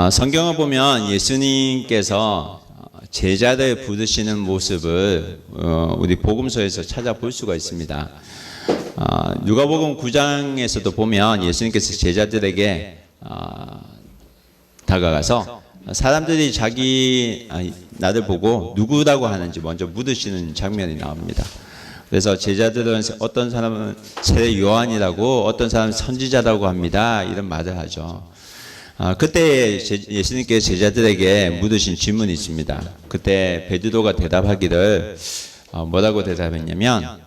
성경을 보면 예수님께서 제자들 부르시는 모습을 우리 복음서에서 찾아볼 수가 있습니다. 누가복음 9장에서도 보면 예수님께서 제자들에게 다가가서 사람들이 나를 보고 누구라고 하는지 먼저 묻으시는 장면이 나옵니다. 그래서 제자들은 어떤 사람은 세례 요한이라고, 어떤 사람은 선지자라고 합니다. 이런 말을 하죠. 그때 예수님께서 제자들에게 묻으신 질문이 있습니다. 그때 베드로가 대답하기를 뭐라고 대답했냐면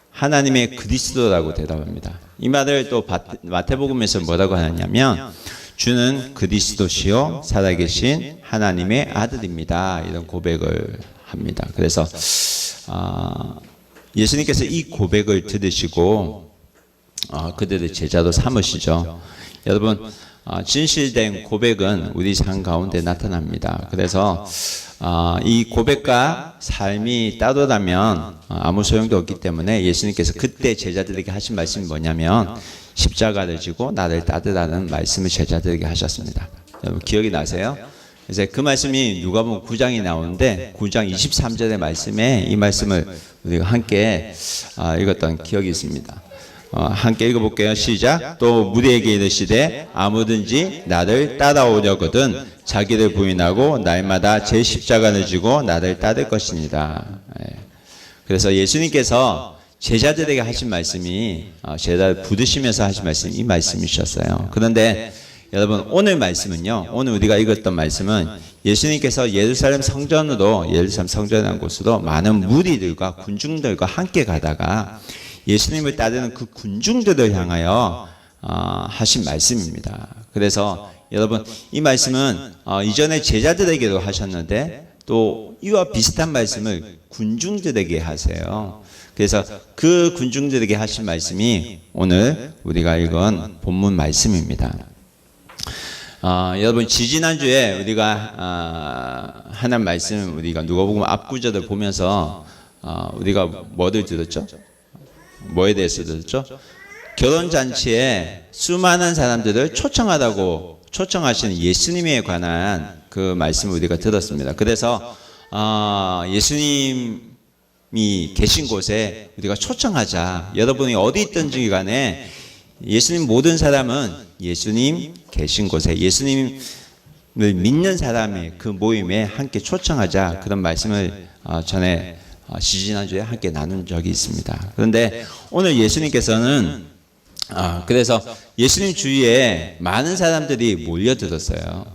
하나님의 그리스도라고 대답합니다. 이 말을 또 마태복음에서 뭐라고 하냐면 주는 그리스도시요 살아계신 하나님의 아들입니다. 이런 고백을 합니다. 그래서 예수님께서 이 고백을 들으시고 그들의 제자로 삼으시죠. 여러분, 진실된 고백은 우리 삶 가운데 나타납니다. 그래서 이 고백과 삶이 따로라면 아무 소용도 없기 때문에 예수님께서 그때 제자들에게 하신 말씀이 뭐냐면 십자가를 지고 나를 따르라는 말씀을 제자들에게 하셨습니다. 여러분 기억이 나세요? 그래서 그 말씀이 누가복음 9장이 나오는데 9장 23절의 말씀에 이 말씀을 우리가 함께 읽었던 기억이 있습니다. 함께 읽어볼게요. 시작. 또 무리에게 이르시되 아무든지 나를 따라오려거든 자기를 부인하고 날마다 제 십자가를 지고 나를 따를 것이니라. 그래서 예수님께서 제자들에게 하신 말씀이 제자를 부르시면서 하신 말씀이 이 말씀이셨어요. 그런데 여러분 오늘 말씀은요, 오늘 우리가 읽었던 말씀은 예수님께서 예루살렘 성전이라는 곳으로 많은 무리들과 군중들과 함께 가다가 예수님을 따르는 그 군중들을 향하여 하신 말씀입니다. 그래서 여러분 이 말씀은 이전에 제자들에게도 하셨는데 또 이와 비슷한 말씀을 군중들에게 하세요. 그래서 그 군중들에게 하신 말씀이 오늘 우리가 읽은 본문 말씀입니다. 여러분 지지난주에 우리가 하는 말씀, 우리가 누가복음 앞구절을 보면서 우리가 뭐를 들었죠? 뭐에 대해서 들었죠? 결혼잔치에 수많은 사람들을 초청하시는 예수님에 관한 그 말씀을 우리가 들었습니다. 그래서 예수님이 계신 곳에 우리가 초청하자. 여러분이 어디 있든지 간에 예수님 모든 사람은 예수님 계신 곳에 예수님을 믿는 사람의 그 모임에 함께 초청하자. 그런 말씀을 전에 지지난주에 함께 나눈 적이 있습니다. 그런데 오늘 예수님께서는 그래서 예수님 주위에 많은 사람들이 몰려들었어요.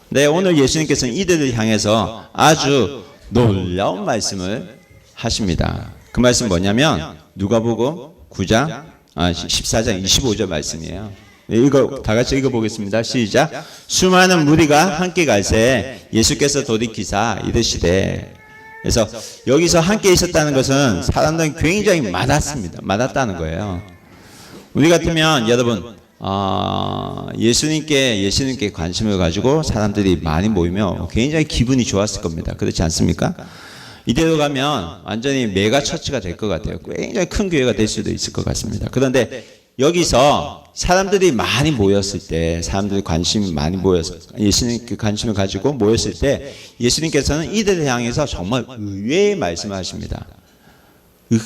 네, 오늘 예수님께서는 이들을 향해서 아주 놀라운 말씀을 하십니다. 그 말씀 뭐냐면 누가복음 9장 14장 25절 말씀이에요. 이거 다 같이 읽어보겠습니다. 시작. 수많은 무리가 함께 갈새 예수께서 돌이키사 이르시되. 그래서 여기서 함께 있었다는 것은 사람들이 굉장히 많았다는 거예요. 우리 같으면 여러분 예수님께 관심을 가지고 사람들이 많이 모이면 굉장히 기분이 좋았을 겁니다. 그렇지 않습니까? 이대로 가면 완전히 메가 처치가 될 것 같아요. 굉장히 큰 교회가 될 수도 있을 것 같습니다. 그런데 여기서 사람들이 많이 모였을 때, 사람들이 관심이 많이 모여서 예수님께 관심을 가지고 모였을 때 예수님께서는 이들을 향해서 정말 의외의 말씀을 하십니다.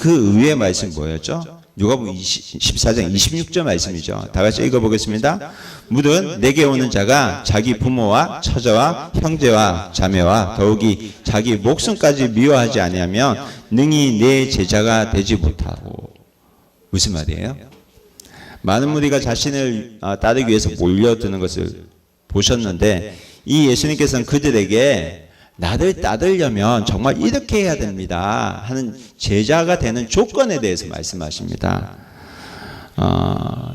그 의외의 말씀이 뭐였죠? 누가복음 14장 26절 말씀이죠. 다 같이 읽어보겠습니다. 무릇 내게 오는 자가 자기 부모와 처자와 형제와 자매와 더욱이 자기 목숨까지 미워하지 아니하면 능히 내 제자가 되지 못하고. 무슨 말이에요? 많은 무리가 자신을 따르기 위해서 몰려드는 것을 보셨는데 이 예수님께서는 그들에게 나를 따르려면 정말 이렇게 해야 됩니다 하는 제자가 되는 조건에 대해서 말씀하십니다.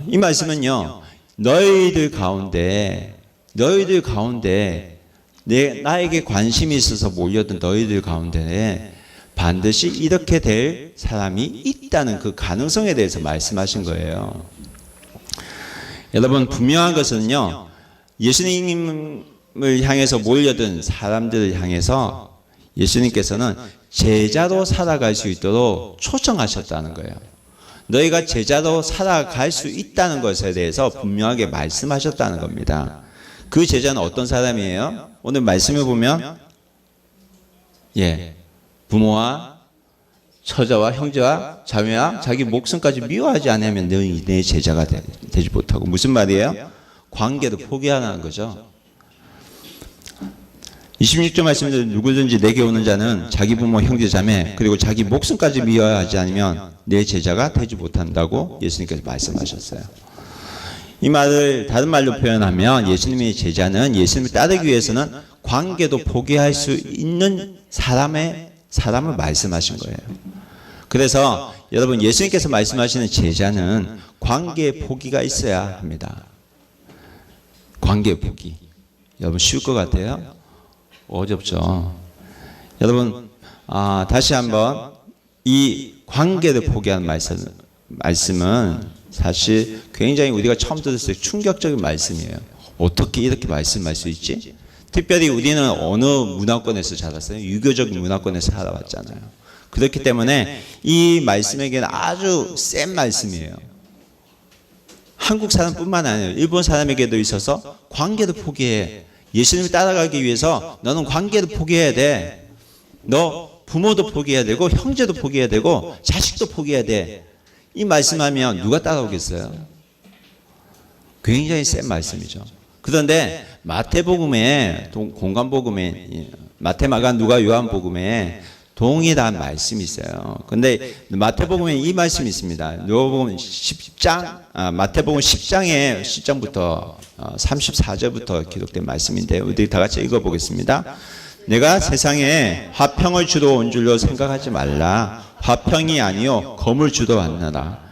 이 말씀은요, 너희들 가운데 나에게 관심이 있어서 몰려든 너희들 가운데 반드시 이렇게 될 사람이 있다는 그 가능성에 대해서 말씀하신 거예요. 여러분 분명한 것은요, 예수님을 향해서 몰려든 사람들을 향해서 예수님께서는 제자로 살아갈 수 있도록 초청하셨다는 거예요. 너희가 제자로 살아갈 수 있다는 것에 대해서 분명하게 말씀하셨다는 겁니다. 그 제자는 어떤 사람이에요? 오늘 말씀을 보면 부모와 처자와 형제와 자매와 자기 목숨까지 미워하지 않으면 너희 내 제자가 되지 못하고. 무슨 말이에요? 관계도 포기하라는 거죠. 26절 말씀대로 누구든지 내게 오는 자는 자기 부모 형제 자매 그리고 자기 목숨까지 미워하지 않으면 내 제자가 되지 못한다고 예수님께서 말씀하셨어요. 이 말을 다른 말로 표현하면 예수님의 제자는 예수님을 따르기 위해서는 관계도 포기할 수 있는 사람을 말씀하신 거예요. 그래서 여러분 예수님께서 말씀하시는 제자는 관계 포기가 있어야 합니다. 관계 포기. 여러분 쉬울 것 같아요? 어렵죠. 여러분 다시 한번 이 관계를 포기하는 말씀은 사실 굉장히 우리가 처음 들었을 때 충격적인 말씀이에요. 어떻게 이렇게 말씀할 수 있지? 특별히 우리는 어느 문화권에서 자랐어요? 유교적인 문화권에서 살아왔잖아요. 그렇기 때문에 이 말씀에게는 아주 센 말씀이에요. 한국 사람뿐만 아니라 일본 사람에게도 있어서 관계도 포기해. 예수님을 따라가기 위해서 너는 관계도 포기해야 돼. 너 부모도 포기해야 되고 형제도 포기해야 되고 자식도 포기해야 돼. 이 말씀하면 누가 따라오겠어요? 굉장히 센 말씀이죠. 그런데 마태복음에 공간복음에 마태, 마가, 누가, 요한복음에 동일한 말씀이 있어요. 근데 마태복음에 이 말씀이 있습니다. 누가복음 10장, 마태복음 10장의 10장부터 34절부터 기록된 말씀인데 우리 다 같이 읽어보겠습니다. 내가 세상에 화평을 주러 온 줄로 생각하지 말라. 화평이 아니요 검을 주러 왔노라.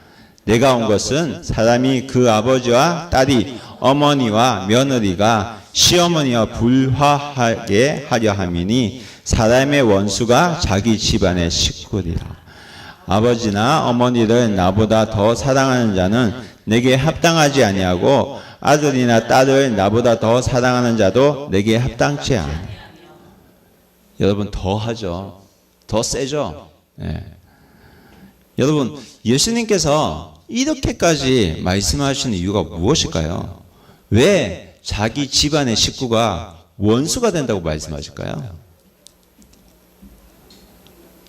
내가 온 것은 사람이 그 아버지와 딸이 어머니와 며느리가 시어머니와 불화하게 하려 함이니 사람의 원수가 자기 집안의 식구리라. 아버지나 어머니를 나보다 더 사랑하는 자는 내게 합당하지 아니하고 아들이나 딸을 나보다 더 사랑하는 자도 내게 합당치 않아. 여러분 더 하죠. 더 세죠. 여러분 예수님께서 이렇게까지 말씀하시는 이유가 무엇일까요? 왜 자기 집안의 식구가 원수가 된다고 말씀하실까요?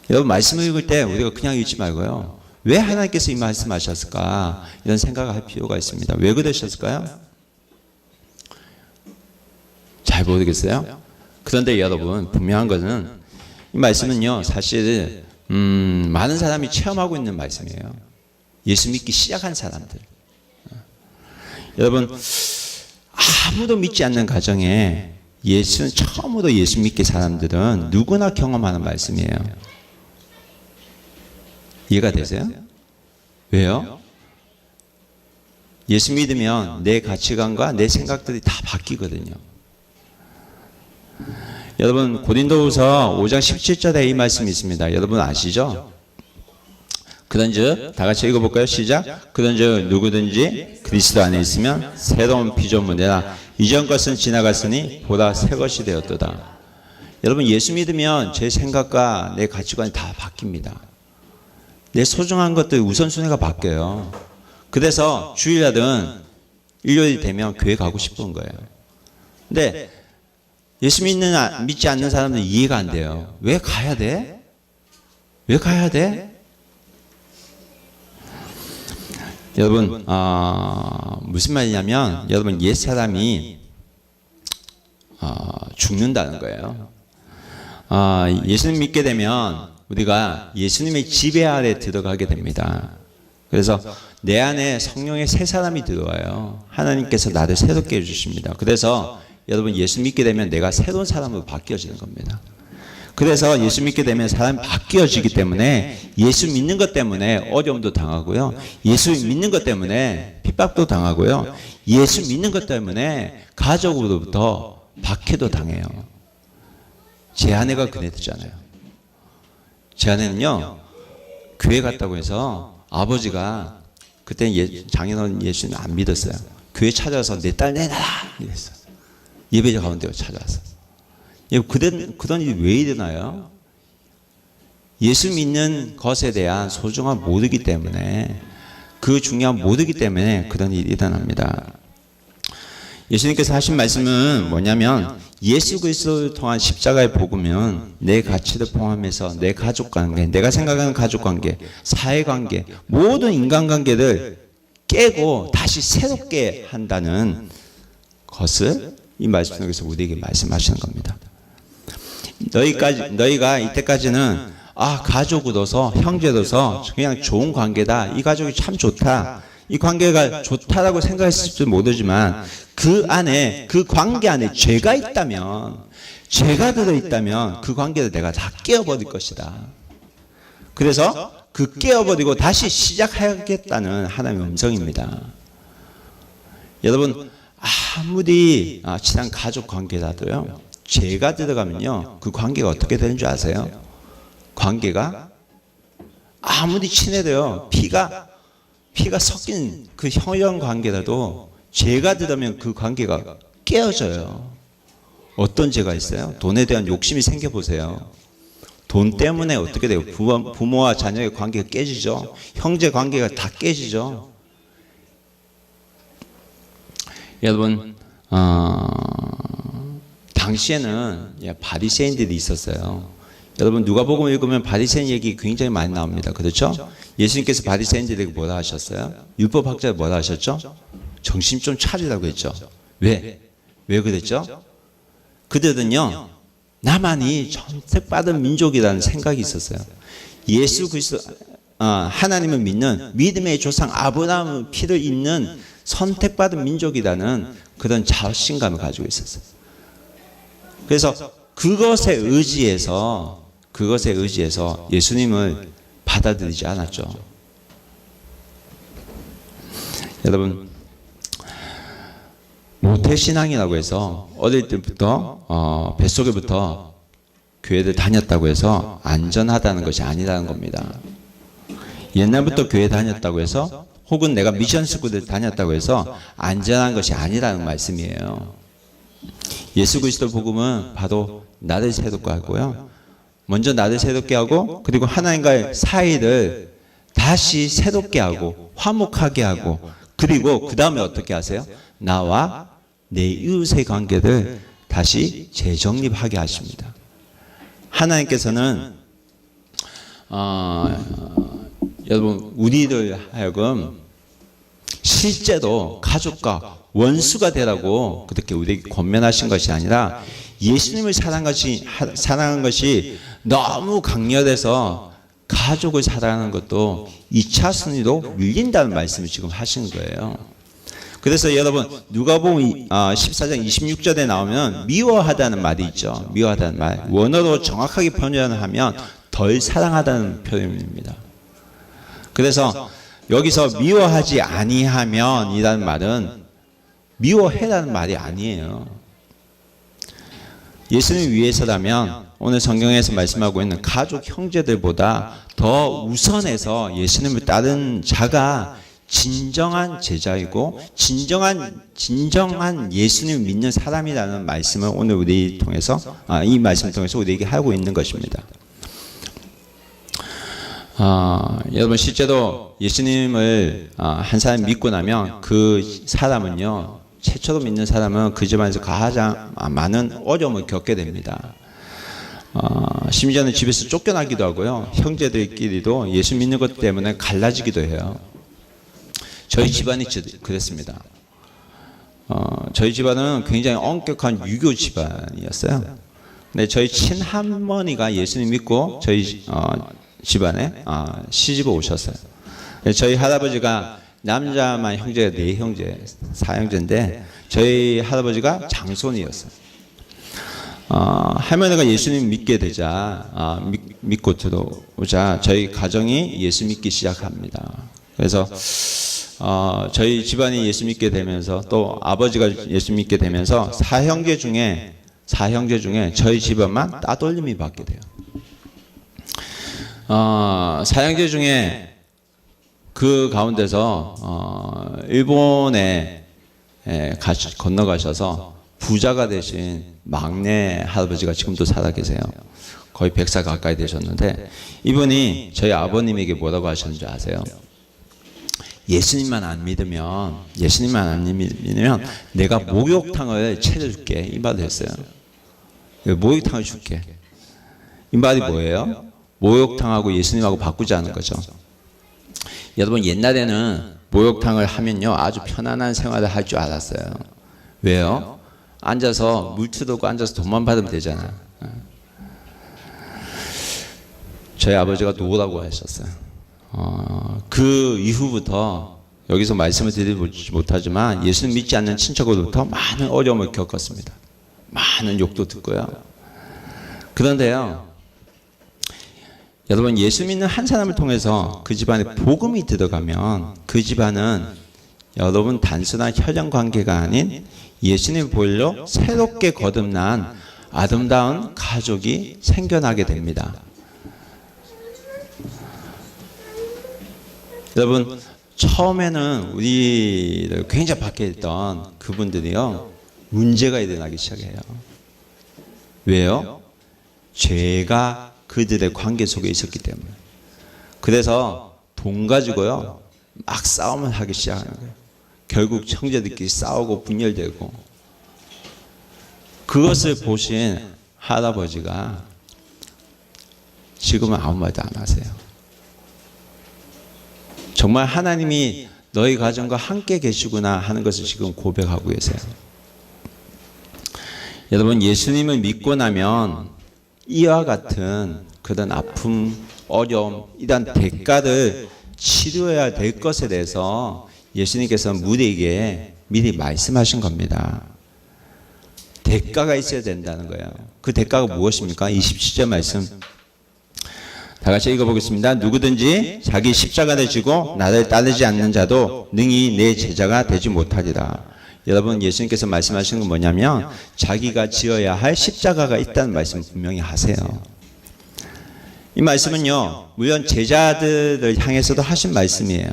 여러분 말씀을 읽을 때 우리가 그냥 읽지 말고요. 왜 하나님께서 이 말씀하셨을까? 이런 생각을 할 필요가 있습니다. 왜 그러셨을까요? 잘 모르겠어요. 그런데 여러분 분명한 것은 이 말씀은요 사실 많은 사람이 체험하고 있는 말씀이에요. 예수 믿기 시작한 사람들. 여러분 아무도 믿지 않는 가정에 처음으로 예수 믿기 사람들은 누구나 경험하는 말씀이에요. 이해가 되세요? 왜요? 예수 믿으면 내 가치관과 내 생각들이 다 바뀌거든요. 여러분 고린도후서 5장 17절에 이 말씀이 있습니다. 여러분 아시죠? 그런즉 다 같이 읽어볼까요? 시작. 그런즉 누구든지 그리스도 안에 있으면 새로운 피조물이라 이전 것은 지나갔으니 보라 새 것이 되었도다. 여러분 예수 믿으면 제 생각과 내 가치관이 다 바뀝니다. 내 소중한 것들 우선순위가 바뀌어요. 그래서 주일날은 일요일이 되면 교회 가고 싶은 거예요. 근데 예수 믿지 않는 사람들은 이해가 안 돼요. 왜 가야 돼? 왜 가야 돼? 여러분 무슨 말이냐면 여러분 옛사람이 죽는다는 거예요. 예수님 믿게 되면 우리가 예수님의 지배 아래 들어가게 됩니다. 그래서 내 안에 성령의 새 사람이 들어와요. 하나님께서 나를 새롭게 해주십니다. 그래서 여러분 예수 믿게 되면 내가 새로운 사람으로 바뀌어지는 겁니다. 그래서 예수 믿게 되면 사람이 바뀌어지기 때문에 예수 믿는 것 때문에 어려움도 당하고요. 예수 믿는 것 때문에 핍박도 당하고요. 예수 믿는 것 때문에 가족으로부터 박해도 당해요. 제 아내가 그랬잖아요. 제 아내는요 교회 갔다고 해서 아버지가 그때 장인어른 예수님 안 믿었어요. 교회 찾아서 내 딸 내놔라 이랬어요. 예배자 가운데 찾아왔어. 그런 일이 왜 일어나요? 예수 믿는 것에 대한 소중함 모르기 때문에 그 중요함 모르기 때문에 그런 일이 일어납니다. 예수님께서 하신 말씀은 뭐냐면 예수 그리스도를 통한 십자가의 복음은 내 가치를 포함해서 내 가족관계, 내가 생각하는 가족관계, 사회관계, 모든 인간관계를 깨고 다시 새롭게 한다는 것을 이 말씀 속에서 우리에게 말씀하시는 겁니다. 너희가 이때까지는 가족으로서 형제로서 그냥 좋은 관계다. 이 가족이 참 좋다. 이 관계가 좋다라고 생각했을지 모르지만 그 안에, 그 관계 안에 죄가 있다면, 죄가 들어있다면 그 관계를 내가 다 깨어버릴 것이다. 그래서 그 깨어버리고 다시 시작하겠다는 하나님의 음성입니다. 여러분, 아무리 친한 가족 관계라도요, 죄가 들어가면요, 그 관계가 어떻게 되는 줄 아세요? 관계가 아무리 친해도요, 피가 섞인 그 혈연 관계라도 죄가 들어가면 그 관계가 깨어져요. 어떤 죄가 있어요? 돈에 대한 욕심이 생겨보세요. 돈 때문에 어떻게 돼요? 부모와 자녀의 관계가 깨지죠. 형제 관계가 다 깨지죠. 여러분, 당시에는 바리새인들이 있었어요. 여러분, 누가복음 읽으면 바리새인 얘기 굉장히 많이 나옵니다. 그렇죠? 예수님께서 바리새인들에게 뭐라 하셨어요? 율법학자가 뭐라 하셨죠? 정신 좀 차리라고 했죠. 왜 그랬죠? 그들은요, 나만이 선택받은 민족이라는 생각이 있었어요. 예수 그리스도, 하나님을 믿는 믿음의 조상 아브라함의 피를 잇는 선택받은 민족이라는 그런 자신감을 가지고 있었어요. 그래서 그것에 의지해서 예수님을 받아들이지 않았죠. 여러분, 모태신앙이라고 해서 어릴 때부터 뱃속에부터 교회를 다녔다고 해서 안전하다는 것이 아니라는 겁니다. 옛날부터 교회 다녔다고 해서 혹은 내가 미션 스쿨을 다녔다고 해서 안전한 것이 아니라는 말씀이에요. 예수 그리스도 복음은 바로 나를 새롭게 하고요. 먼저 나를 새롭게 하고, 그리고 하나님과의 사이를 다시 새롭게 하고 화목하게 하고, 그리고 그 다음에 어떻게 하세요? 나와 내 이웃의 관계를 다시 재정립하게 하십니다. 하나님께서는 여러분, 우리를 하여금 실제로 가족과 원수가 되라고 그렇게 우리에게 권면하신 것이 아니라 예수님을 사랑한 것이 너무 강렬해서 가족을 사랑하는 것도 2차 순위로 밀린다는 말씀을 지금 하신 거예요. 그래서 여러분, 누가복음 14장 26절에 나오면 미워하다는 말이 있죠. 미워하다는 말. 원어로 정확하게 표현하면 덜 사랑하다는 표현입니다. 그래서 여기서 미워하지 아니하면 이라는 말은 미워해라는 말이 아니에요. 예수님 위해서라면 오늘 성경에서 말씀하고 있는 가족 형제들보다 더 우선해서 예수님을 따른 자가 진정한 제자이고 진정한 예수님을 믿는 사람이라는 말씀을 오늘 우리 통해서 이 말씀을 통해서 우리에게 하고 있는 것입니다. 여러분, 실제로 예수님을 한 사람이 믿고 나면 그 사람은요, 최초로 믿는 사람은 그 집안에서 가장 많은 어려움을 겪게 됩니다. 심지어는 집에서 쫓겨나기도 하고요, 형제들끼리도 예수 믿는 것 때문에 갈라지기도 해요. 저희 집안이 그랬습니다. 저희 집안은 굉장히 엄격한 유교 집안이었어요. 근데 저희 친할머니가 예수님 믿고 저희 집안에 시집을 오셨어요. 저희 할아버지가 남자만 형제가 4형제, 4형제인데 저희 할아버지가 장손이었어요. 할머니가 예수님 믿게 되자, 믿고 들어오자 저희 가정이 예수 믿기 시작합니다. 그래서 저희 집안이 예수 믿게 되면서 또 아버지가 예수 믿게 되면서 4형제 중에 저희 집안만 따돌림이 받게 돼요. 4형제 중에 그 가운데서 일본에 건너가셔서 부자가 되신 막내 할아버지가 지금도 살아 계세요. 거의 100살 가까이 되셨는데 이분이 저희 아버님에게 뭐라고 하셨는지 아세요? 예수님만 안 믿으면 내가 목욕탕을 차려줄게. 이 말을 했어요. 목욕탕을 줄게. 이 말이 뭐예요? 목욕탕하고 예수님하고 바꾸자는 거죠. 여러분, 옛날에는 목욕탕을 하면요 아주 편안한 생활을 할 줄 알았어요. 왜요? 앉아서 물 틀어놓고 앉아서 돈만 받으면 되잖아요. 저희 아버지가 노라고 하셨어요. 그 이후부터 여기서 말씀을 드리지 못하지만 예수님 믿지 않는 친척으로부터 많은 어려움을 겪었습니다. 많은 욕도 듣고요. 그런데요, 여러분, 예수 믿는 한 사람을 통해서 그 집안에 복음이 들어가면 그 집안은 여러분 단순한 혈연 관계가 아닌 예수님 보혈로 새롭게 거듭난 아름다운 가족이 생겨나게 됩니다. 여러분, 처음에는 우리를 굉장히 박해했던 그분들이요 문제가 일어나기 시작해요. 왜요? 죄가 그들의 관계 속에 있었기 때문에. 그래서 돈 가지고요 막 싸움을 하기 시작하는 거예요. 결국 형제들끼리 싸우고 분열되고. 그것을 보신 할아버지가 지금은 아무 말도 안 하세요. 정말 하나님이 너희 가정과 함께 계시구나 하는 것을 지금 고백하고 계세요. 여러분, 예수님을 믿고 나면 이와 같은 그런 아픔, 어려움, 이런 대가를 치료해야 될 것에 대해서 예수님께서 우리에게 미리 말씀하신 겁니다. 대가가 있어야 된다는 거예요. 그 대가가 무엇입니까? 27절 말씀 다 같이 읽어보겠습니다. 누구든지 자기 십자가를 지고 나를 따르지 않는 자도 능히 내 제자가 되지 못하리라. 여러분, 예수님께서 말씀하시는 건 뭐냐면 자기가 지어야 할 십자가가 있다는 말씀 분명히 하세요. 이 말씀은요 물론 제자들을 향해서도 하신 말씀이에요.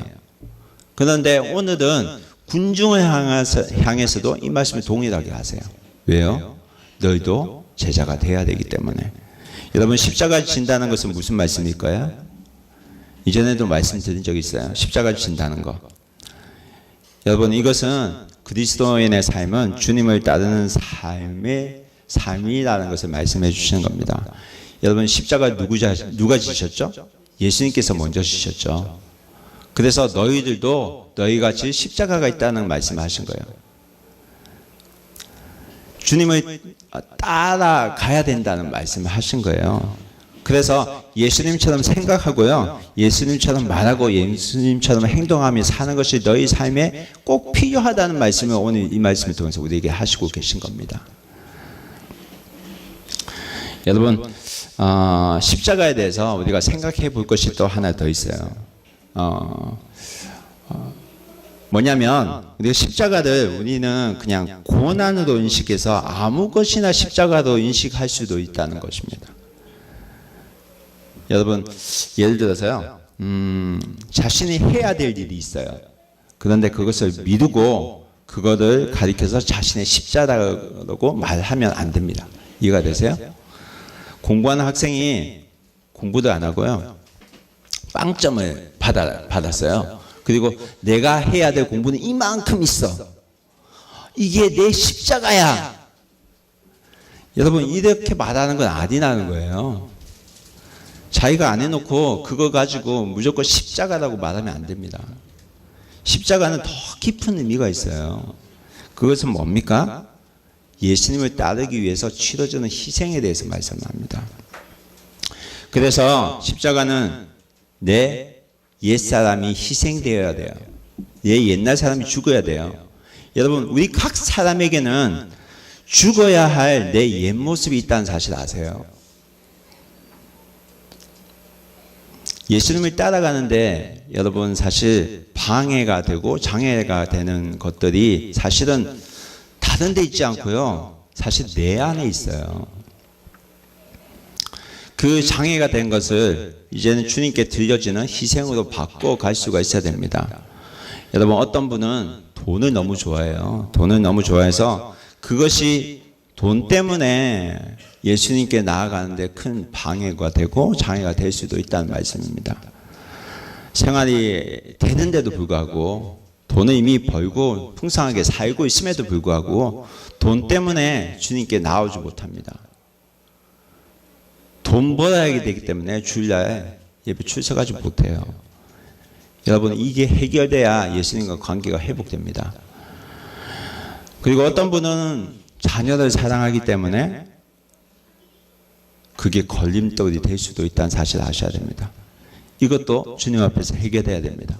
그런데 오늘은 군중을 향해서도 이 말씀을 동일하게 하세요. 왜요? 너희도 제자가 돼야 되기 때문에. 여러분, 십자가 진다는 것은 무슨 말씀일까요? 이전에도 말씀드린 적이 있어요. 십자가 진다는 거. 여러분, 이것은 그리스도인의 삶은 주님을 따르는 삶이라는 것을 말씀해 주시는 겁니다. 여러분, 십자가 누가 지셨죠? 예수님께서 먼저 지셨죠. 그래서 너희들도 너희같이 십자가가 있다는 말씀을 하신 거예요. 주님을 따라가야 된다는 말씀을 하신 거예요. 그래서 예수님처럼 생각하고요, 예수님처럼 말하고 예수님처럼 행동하며 사는 것이 너희 삶에 꼭 필요하다는 말씀을 오늘 이 말씀을 통해서 우리에게 하시고 계신 겁니다. 여러분, 십자가에 대해서 우리가 생각해 볼 것이 또 하나 더 있어요. 뭐냐면 우리가 십자가를 우리는 그냥 고난으로 인식해서 아무 것이나 십자가로 인식할 수도 있다는 것입니다. 여러분, 예를 들어서요, 자신이 해야 될 일이 있어요. 그런데 그것을 미루고 그거를 가리켜서 자신의 십자가라고 말하면 안 됩니다. 이해가 되세요? 공부하는 학생이 공부도 안 하고요 빵점을 받았어요. 그리고 내가 해야 될 공부는 이만큼 있어. 이게 내 십자가야. 여러분, 이렇게 말하는 건 아니라는 거예요. 자기가 안 해놓고 그거 가지고 무조건 십자가라고 말하면 안 됩니다. 십자가는 더 깊은 의미가 있어요. 그것은 뭡니까? 예수님을 따르기 위해서 치러지는 희생에 대해서 말씀합니다. 그래서 십자가는 내 옛사람이 희생되어야 돼요. 내 옛날 사람이 죽어야 돼요. 여러분, 우리 각 사람에게는 죽어야 할 내 옛모습이 있다는 사실 아세요? 예수님을 따라가는데 여러분, 사실 방해가 되고 장애가 되는 것들이 사실은 다른 데 있지 않고요, 사실 내 안에 있어요. 그 장애가 된 것을 이제는 주님께 드려지는 희생으로 바꿔갈 수가 있어야 됩니다. 여러분, 어떤 분은 돈을 너무 좋아해요. 돈을 너무 좋아해서 그것이 돈 때문에 예수님께 나아가는데 큰 방해가 되고 장애가 될 수도 있다는 말씀입니다. 생활이 되는데도 불구하고 돈을 이미 벌고 풍성하게 살고 있음에도 불구하고 돈 때문에 주님께 나오지 못합니다. 돈 벌어야 되기 때문에 주일날 예배 출석하지 못해요. 여러분, 이게 해결돼야 예수님과 관계가 회복됩니다. 그리고 어떤 분은 자녀를 사랑하기 때문에 그게 걸림돌이 될 수도 있다는 사실을 아셔야 됩니다. 이것도 주님 앞에서 해결돼야 됩니다.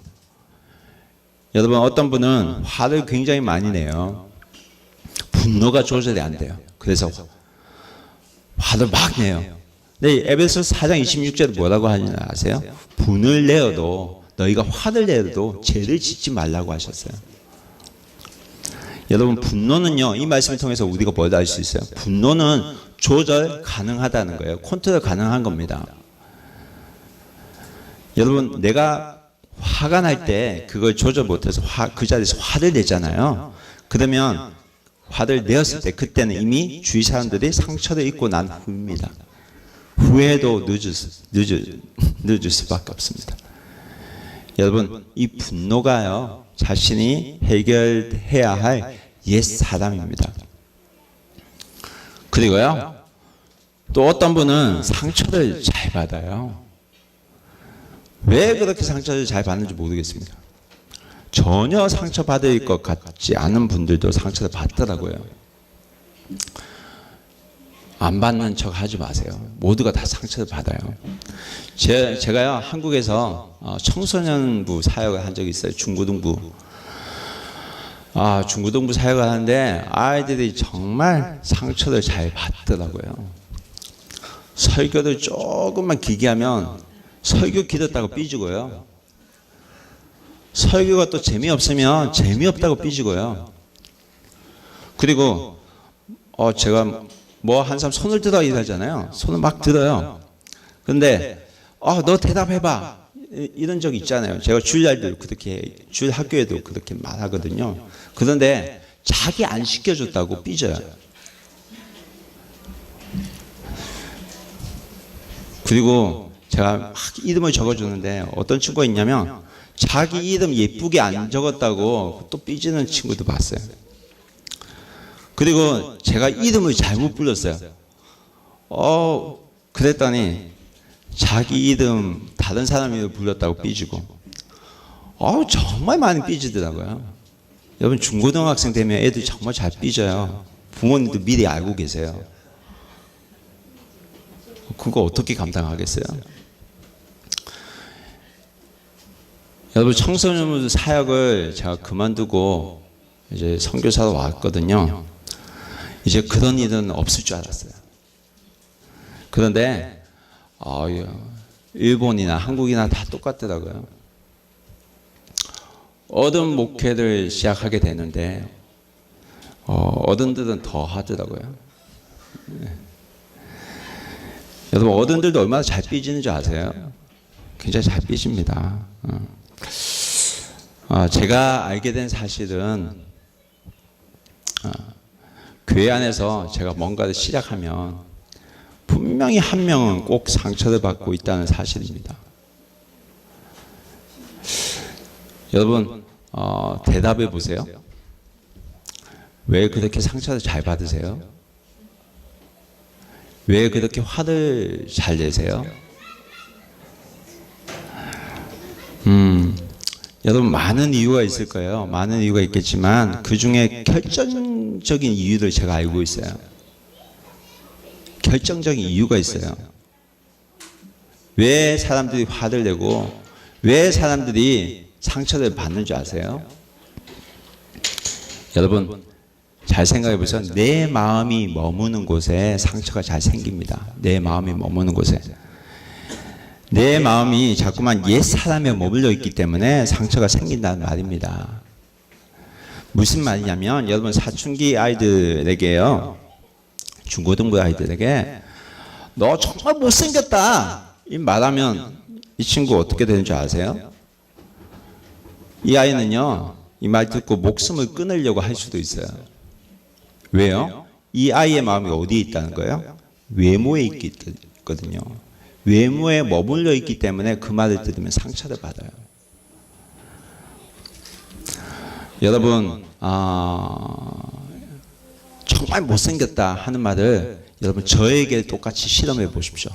여러분, 어떤 분은 화를 굉장히 많이 내요. 분노가 조절이 안 돼요. 그래서 화를 막 내요. 근데 에베소서 4장 26절에 뭐라고 하는지 아세요? 분을 내어도, 너희가 화를 내어도 죄를 짓지 말라고 하셨어요. 여러분, 분노는요, 이 말씀을 통해서 우리가 뭘 알 수 있어요? 분노는 조절 가능하다는 거예요. 컨트롤 가능한 겁니다. 여러분, 내가 화가 날 때 그걸 조절 못해서 그 자리에서 화를 내잖아요. 그러면 화를 내었을 때 그때는 이미 주위 사람들이 상처를 입고 난 후입니다. 후회도 늦을 수밖에 없습니다. 여러분, 이 분노가요, 자신이 해결해야 할 옛 사람입니다. 그리고요, 또 어떤 분은 상처를 잘 받아요. 왜 그렇게 상처를 잘 받는지 모르겠습니다. 전혀 상처받을 것 같지 않은 분들도 상처를 받더라고요. 안 받는 척 하지 마세요. 모두가 다 상처를 받아요. 제가요, 한국에서 청소년부 사역을 한 적이 있어요. 중고등부. 중고등부 사역을 하는데 아이들이 정말 상처를 잘 받더라고요. 설교를 조금만 길게 하면 설교 길었다고 삐지고요. 설교가 또 재미없으면 재미없다고 삐지고요. 그리고 제가 뭐 한 사람 손을 들어 이러잖아요. 손을 막 들어요. 그런데 너 대답해봐 이런 적 있잖아요. 제가 주일날도 그렇게, 주일 학교에도 그렇게 말하거든요. 그런데 자기 안 시켜줬다고 삐져요. 그리고 제가 막 이름을 적어주는데 어떤 친구가 있냐면 자기 이름 예쁘게 안 적었다고 또 삐지는 친구도 봤어요. 그리고 제가 이름을 잘못 불렀어요. 그랬더니 자기 이름 다른 사람 이름 불렀다고 삐지고, 정말 많이 삐지더라고요. 여러분, 중고등학생 되면 애들 정말 잘 삐져요. 부모님도 미리 알고 계세요. 그거 어떻게 감당하겠어요? 여러분, 청소년 사역을 제가 그만두고 이제 선교사로 왔거든요. 이제 그런 일은 없을 줄 알았어요. 그런데 일본이나 한국이나 다 똑같더라고요. 어른 목회를 시작하게 되는데 어른들은 더 하더라고요. 네. 여러분, 어른들도 얼마나 잘 삐지는 줄 아세요? 굉장히 잘 삐집니다. 제가 알게 된 사실은 교회 안에서 제가 뭔가를 시작하면 분명히 한 명은 꼭 상처를 받고 있다는 사실입니다. 여러분, 대답해 보세요. 왜 그렇게 상처를 잘 받으세요? 왜 그렇게 화를 잘 내세요? 여러분, 많은 이유가 있을 거예요. 많은 이유가 있겠지만 그 중에 결정적인 이유를 제가 알고 있어요. 결정적인 이유가 있어요. 왜 사람들이 화를 내고 왜 사람들이 상처를 받는 줄 아세요? 여러분, 잘 생각해 보세요. 내 마음이 머무는 곳에 상처가 잘 생깁니다. 내 마음이 머무는 곳에. 내 마음이 자꾸만 옛 사람에 머물러 있기 때문에 상처가 생긴다는 말입니다. 무슨 말이냐면, 여러분, 사춘기 아이들에게요, 중고등부 아이들에게 너 정말 못생겼다 이 말하면 이 친구 어떻게 되는 줄 아세요? 이 아이는요, 이 말 듣고 목숨을 끊으려고 할 수도 있어요. 왜요? 이 아이의 마음이 어디에 있다는 거예요? 외모에 있거든요. 외모에 머물러 있기 때문에 그 말을 들으면 상처를 받아요. 여러분, 정말 못생겼다 하는 말을 여러분 저에게 똑같이 실험해 보십시오.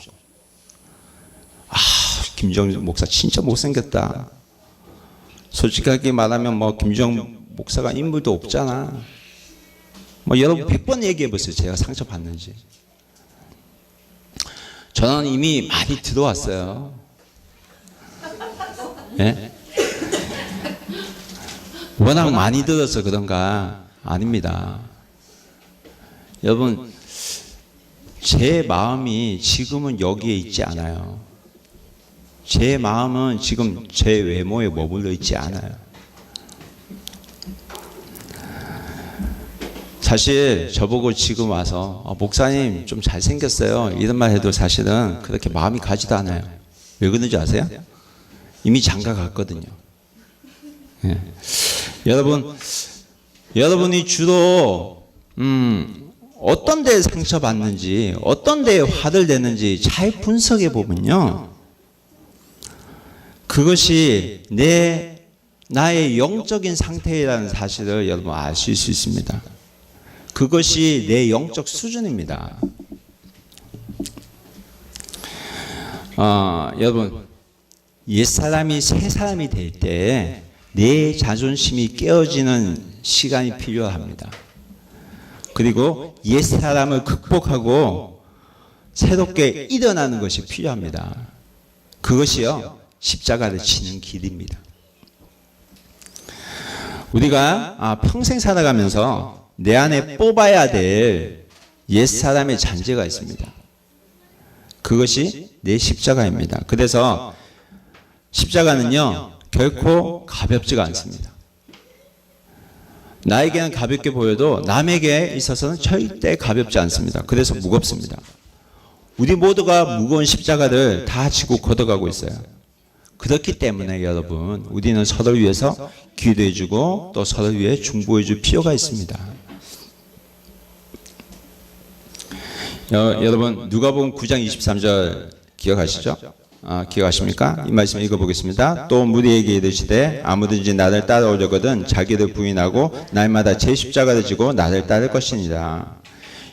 김정준 목사 진짜 못생겼다. 솔직하게 말하면 뭐 김정 목사가 인물도 없잖아. 뭐 여러분 100번 얘기해 보세요. 제가 상처 받는지. 저는 이미 많이 들어왔어요. 예? 워낙 많이 들어서 그런가? 아닙니다. 여러분, 제 마음이 지금은 여기에 있지 않아요. 제 마음은 지금 제 외모에 머물러 있지 않아요. 사실 저보고 지금 와서 목사님 좀 잘생겼어요 이런 말 해도 사실은 그렇게 마음이 가지도 않아요. 왜 그런지 아세요? 이미 장가 갔거든요. 예. 여러분이 주로 어떤 데에 상처받는지 어떤 데에 화를 내는지 잘 분석해 보면요, 그것이 나의 영적인 상태라는 사실을 여러분 아실 수 있습니다. 그것이 내 영적 수준입니다. 여러분, 옛사람이 새사람이 될 때 내 자존심이 깨어지는 시간이 필요합니다. 그리고 옛사람을 극복하고 새롭게 일어나는 것이 필요합니다. 그것이요, 십자가를 지는 길입니다. 우리가 평생 살아가면서 내 안에 뽑아야 될 옛사람의 잔재가 있습니다. 그것이 내 십자가입니다. 그래서 십자가는요, 결코 가볍지가 않습니다. 나에게는 가볍게 보여도 남에게 있어서는 절대 가볍지 않습니다. 그래서 무겁습니다. 우리 모두가 무거운 십자가를 다 지고 걷어가고 있어요. 그렇기 때문에 여러분, 우리는 서로를 위해서 기도해주고 또 서로를 위해 중보해줄 필요가 있습니다. 여러분, 누가복음 9장 23절 기억하시죠? 기억하십니까? 이 말씀 읽어보겠습니다. 또 무리에게 이르시되 아무든지 나를 따라오려거든 자기를 부인하고 날마다 제 십자가를 지고 나를 따를 것이니라.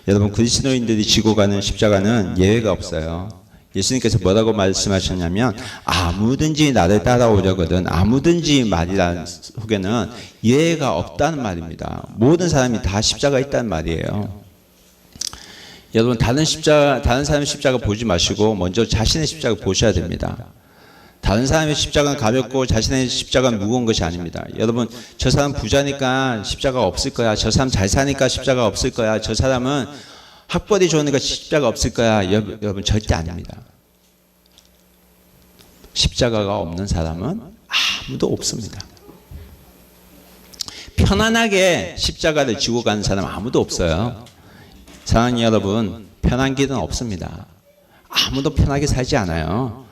여러분, 그리스도인들이 지고 가는 십자가는 예외가 없어요. 예수님께서 뭐라고 말씀하셨냐면 아무든지 나를 따라오려거든, 아무든지 말이라는 속에는 예외가 없다는 말입니다. 모든 사람이 다 십자가 있다는 말이에요. 여러분, 다른 사람의 십자가 보지 마시고 먼저 자신의 십자가 보셔야 됩니다. 다른 사람의 십자가는 가볍고 자신의 십자가는 무거운 것이 아닙니다. 여러분, 저 사람 부자니까 십자가 없을 거야, 저 사람 잘 사니까 십자가 없을 거야, 저 사람은 학벌이 좋으니까 십자가 없을 거야. 여러분, 절대 아닙니다. 십자가가 없는 사람은 아무도 없습니다. 편안하게 십자가를 지고 가는 사람 아무도 없어요. 사랑하는 여러분, 편한 길은 없습니다. 아무도 편하게 살지 않아요.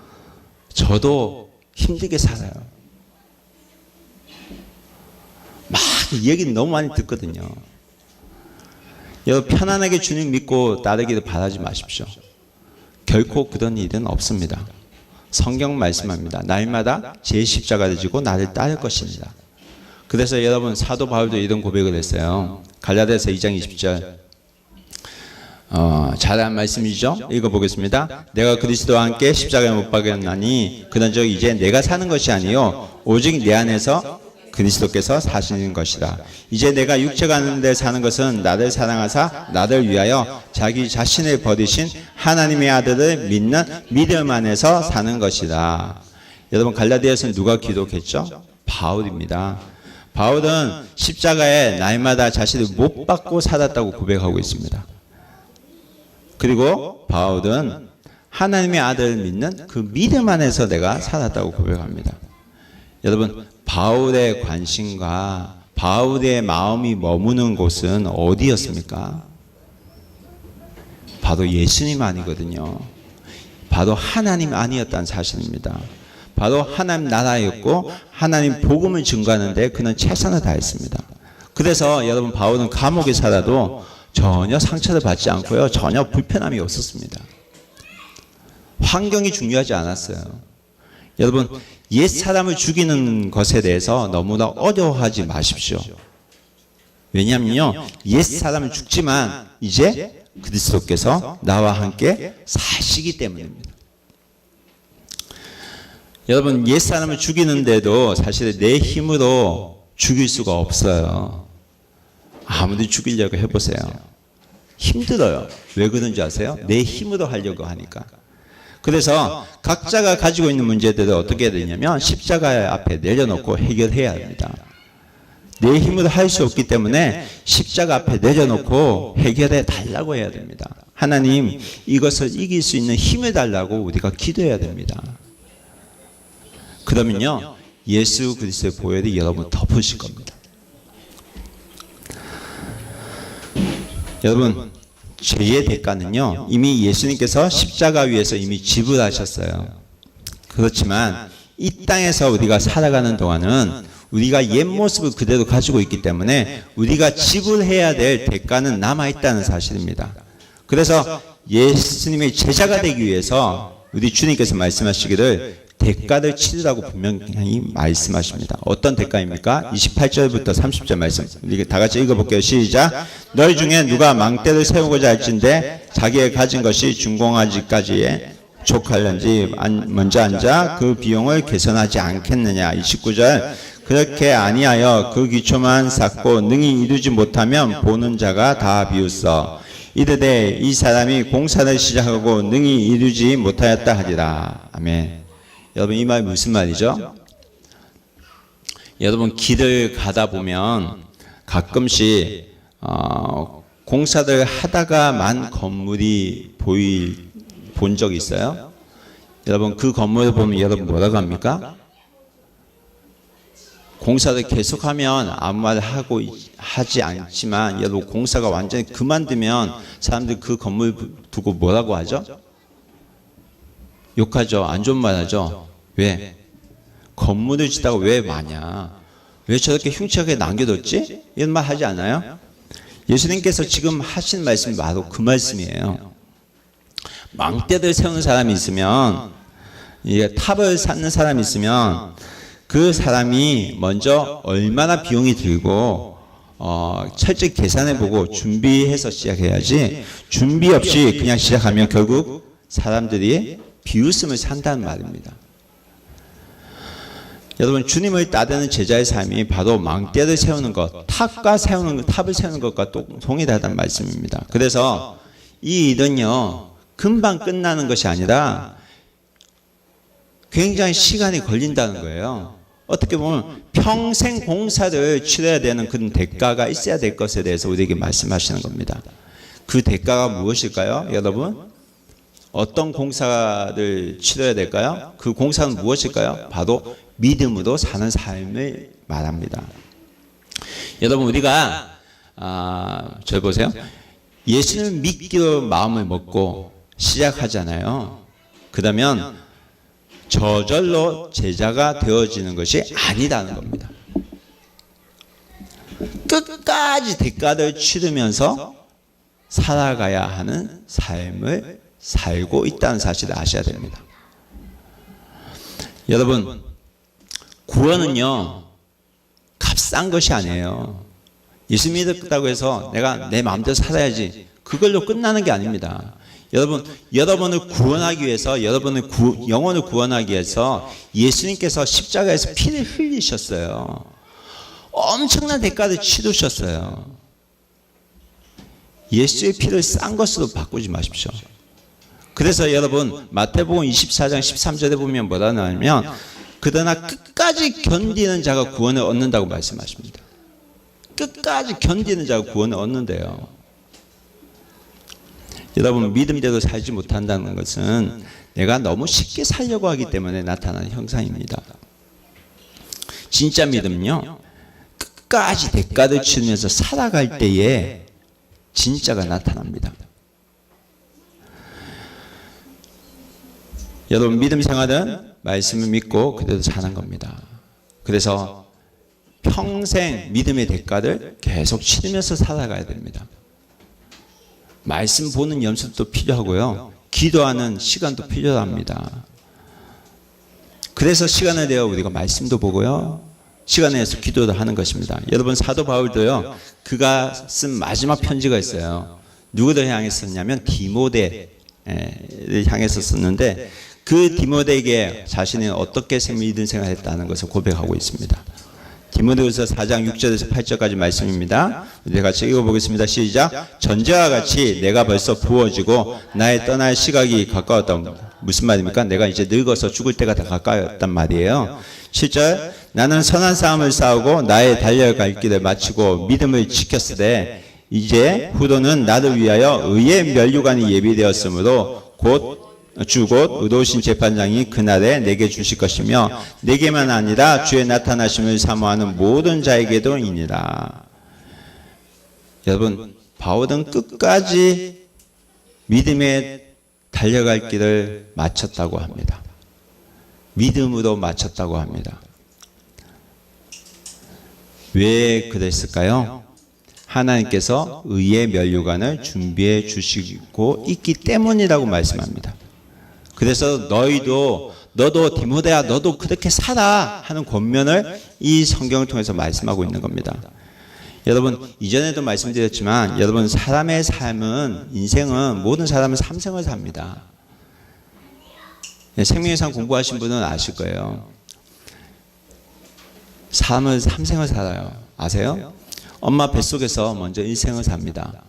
저도 힘들게 살아요. 막 이 얘기는 너무 많이 듣거든요. 여러분, 편안하게 주님 믿고 따르기를 바라지 마십시오. 결코 그런 일은 없습니다. 성경 말씀합니다. 날마다 제 십자가를 지고 나를 따를 것입니다. 그래서 여러분, 사도 바울도 이런 고백을 했어요. 갈라디아서 2장 20절. 잘한 말씀이죠? 읽어보겠습니다. 내가 그리스도와 함께 십자가에 못 박였나니 그런즉 이제 내가 사는 것이 아니요 오직 내 안에서 그리스도께서 사시는 것이다. 이제 내가 육체가 있는데 사는 것은 나를 사랑하사 나를 위하여 자기 자신을 버리신 하나님의 아들을 믿는 믿음 안에서 사는 것이다. 여러분, 갈라디아서는 누가 기록했죠? 바울입니다. 바울은 십자가에 날마다 자신을 못 박고 살았다고 고백하고 있습니다. 그리고 바울은 하나님의 아들을 믿는 그 믿음 안에서 내가 살았다고 고백합니다. 여러분, 바울의 관심과 바울의 마음이 머무는 곳은 어디였습니까? 바로 예수님 아니거든요. 바로 하나님 아니었다는 사실입니다. 바로 하나님 나라였고 하나님 복음을 증거하는 데 그는 최선을 다했습니다. 그래서 여러분, 바울은 감옥에 살아도 전혀 상처를 받지 않고요, 전혀 불편함이 없었습니다. 환경이 중요하지 않았어요. 여러분, 옛 사람을 죽이는 것에 대해서 너무나 어려워하지 마십시오. 왜냐하면요, 옛 사람은 죽지만 이제 그리스도께서 나와 함께 사시기 때문입니다. 여러분, 옛 사람을 죽이는데도 사실 내 힘으로 죽일 수가 없어요. 아무리 죽이려고 해보세요. 힘들어요. 왜 그런지 아세요? 내 힘으로 하려고 하니까. 그래서 각자가 가지고 있는 문제들을 어떻게 해야 되냐면 십자가 앞에 내려놓고 해결해야 합니다. 내 힘으로 할 수 없기 때문에 십자가 앞에 내려놓고 해결해 달라고 해야 됩니다. 하나님, 이것을 이길 수 있는 힘을 달라고 우리가 기도해야 됩니다. 그러면요, 예수 그리스도의 보혈이 여러분 덮으실 겁니다. 여러분, 죄의 대가는요, 이미 예수님께서 십자가 위에서 이미 지불하셨어요. 그렇지만 이 땅에서 우리가 살아가는 동안은 우리가 옛 모습을 그대로 가지고 있기 때문에 우리가 지불해야 될 대가는 남아있다는 사실입니다. 그래서 예수님의 제자가 되기 위해서 우리 주님께서 말씀하시기를 대가를 치르라고 분명히 말씀하십니다. 어떤 대가입니까? 28절부터 30절 말씀, 우리 다 같이 읽어볼게요. 시작. 너희 중에 누가 망대를 세우고자 할진대 자기의 가진 것이 준공하기까지에 족할런지 먼저 앉아 그 비용을 계산하지 않겠느냐. 29절. 그렇게 아니하여 그 기초만 쌓고 능히 이루지 못하면 보는 자가 다 비웃어 이르되 이 사람이 공사를 시작하고 능히 이루지 못하였다 하리라. 아멘. 여러분, 이 말이 무슨 말이죠? 여러분, 길을 가다 보면 가끔씩 공사를 하다가 만 건물이 본 적이 있어요? 여러분, 그 건물을 보면 여러분 뭐라고 합니까? 공사를 계속하면 아무 말 하지 않지만 여러분, 공사가 완전히 그만두면 사람들이 그 건물 두고 뭐라고 하죠? 욕하죠. 안 좋은 말 하죠. 왜? 건물을 짓다가 왜 마냐? 왜 저렇게 흉측하게 남겨뒀지? 이런 말 하지 않아요? 예수님께서 지금 하신 말씀이 바로 그 말씀이에요. 망대를 세우는 사람이 있으면, 탑을 쌓는 사람이 있으면 그 사람이 먼저 얼마나 비용이 들고 철저히 계산해보고 준비해서 시작해야지, 준비 없이 그냥 시작하면 결국 사람들이 비웃음을 산다는 말입니다. 여러분, 주님을 따르는 제자의 삶이 바로 망대를 세우는 것, 탑을 세우는 것과 동일하다는 말씀입니다. 그래서 이 일은요, 금방 끝나는 것이 아니라 굉장히 시간이 걸린다는 거예요. 어떻게 보면 평생 공사를 치러야 되는 그런 대가가 있어야 될 것에 대해서 우리에게 말씀하시는 겁니다. 그 대가가 무엇일까요, 여러분? 어떤 공사를 치러야 될까요? 그 공사는 무엇일까요? 바로 믿음으로 사는 삶을 말합니다. 여러분, 우리가 저 보세요. 예수를 믿기로 마음을 먹고 시작하잖아요. 그러면 저절로 제자가 되어지는 것이 아니라는 겁니다. 끝까지 대가를 치르면서 살아가야 하는 삶을 살고 있다는 사실을 아셔야 됩니다. 여러분, 구원은요, 값싼 것이 아니에요. 예수 믿었다고 해서 내가 내 마음대로 살아야지, 그걸로 끝나는 게 아닙니다. 여러분을 구원하기 위해서, 여러분의 영혼을 구원하기 위해서 예수님께서 십자가에서 피를 흘리셨어요. 엄청난 대가를 치르셨어요. 예수의 피를 싼 것으로 바꾸지 마십시오. 그래서 여러분, 마태복음 24장 13절에 보면 뭐라 나오냐면, 그러나 끝까지 견디는 자가 구원을 얻는다고 말씀하십니다. 끝까지 견디는 자가 구원을 얻는데요. 여러분, 믿음대로 살지 못한다는 것은 내가 너무 쉽게 살려고 하기 때문에 나타나는 형상입니다. 진짜 믿음은요, 끝까지 대가를 치르면서 살아갈 때에 진짜가 나타납니다. 여러분, 믿음 생활은 말씀을 믿고 그대로 사는 겁니다. 그래서 평생 믿음의 대가를 계속 치르면서 살아가야 됩니다. 말씀 보는 연습도 필요하고요. 기도하는 시간도 필요합니다. 그래서 시간을 내어 우리가 말씀도 보고요, 시간 내서 기도도 하는 것입니다. 여러분, 사도 바울도요, 그가 쓴 마지막 편지가 있어요. 누구를 향해서 썼냐면 디모데를 향해서 썼는데, 그 디모데에게 자신이 어떻게 믿음 생활했다는 것을 고백하고 있습니다. 디모데후서 4장 6절에서 8절까지 말씀입니다. 우리 같이 읽어보겠습니다. 시작. 전제와 같이 내가 벌써 부어지고 나의 떠날 시각이 가까웠다. 무슨 말입니까? 내가 이제 늙어서 죽을 때가 다 가까웠단 말이에요. 7절. 나는 선한 싸움을 싸우고 나의 달려갈 길을 마치고 믿음을 지켰으되 이제 후로는 나를 위하여 의의 면류관이 예비되었으므로 곧 의로우신 재판장이 그날에 내게 주실 것이며 내게만 아니라 주의 나타나심을 사모하는 모든 자에게도이니라. 여러분, 바울은 끝까지 믿음에 달려갈 길을 마쳤다고 합니다. 믿음으로 마쳤다고 합니다. 왜 그랬을까요? 하나님께서 의의 면류관을 준비해 주시고 있기 때문이라고 말씀합니다. 그래서 너도 디모데야, 너도 그렇게 살아 하는 권면을 이 성경을 통해서 말씀하고 있는 겁니다. 여러분, 이전에도 말씀드렸지만 여러분, 사람의 삶은, 인생은 모든 사람은 삼생을 삽니다. 생명의 삶 공부하신 분은 아실 거예요. 삶을 삼생을 살아요. 아세요? 엄마 뱃속에서 먼저 일생을 삽니다.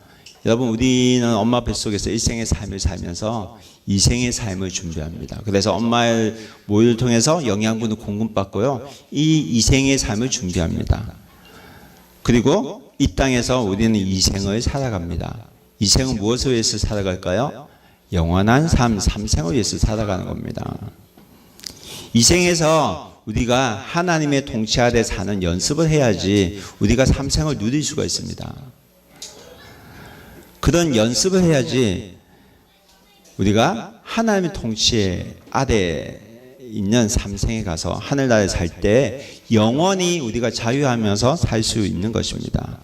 여러분, 우리는 엄마 뱃속에서 일생의 삶을 살면서 이생의 삶을 준비합니다. 그래서 엄마의 모유를 통해서 영양분을 공급받고요, 이 이생의 삶을 준비합니다. 그리고 이 땅에서 우리는 이생을 살아갑니다. 이생은 무엇을 위해서 살아갈까요? 영원한 삶, 삼생을 위해서 살아가는 겁니다. 이생에서 우리가 하나님의 통치 아래 사는 연습을 해야지 우리가 삼생을 누릴 수가 있습니다. 그런 연습을 해야지 우리가 하나님의 통치 아래 있는 삼생에 가서 하늘나라에 살 때 영원히 우리가 자유하면서 살 수 있는 것입니다.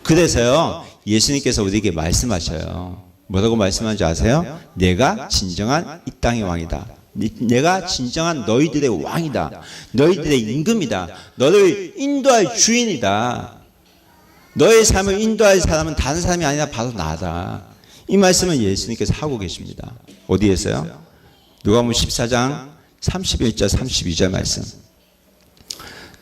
그래서요, 예수님께서 우리에게 말씀하셔요. 뭐라고 말씀하는지 아세요? 내가 진정한 이 땅의 왕이다. 내가 진정한 너희들의 왕이다. 너희들의 임금이다. 너를 인도할 주인이다. 너의 삶을 인도할 사람은 다른 사람이 아니라 바로 나다. 이 말씀을 예수님께서 하고 계십니다. 어디에서요? 누가복음 14장 31절 32절 말씀.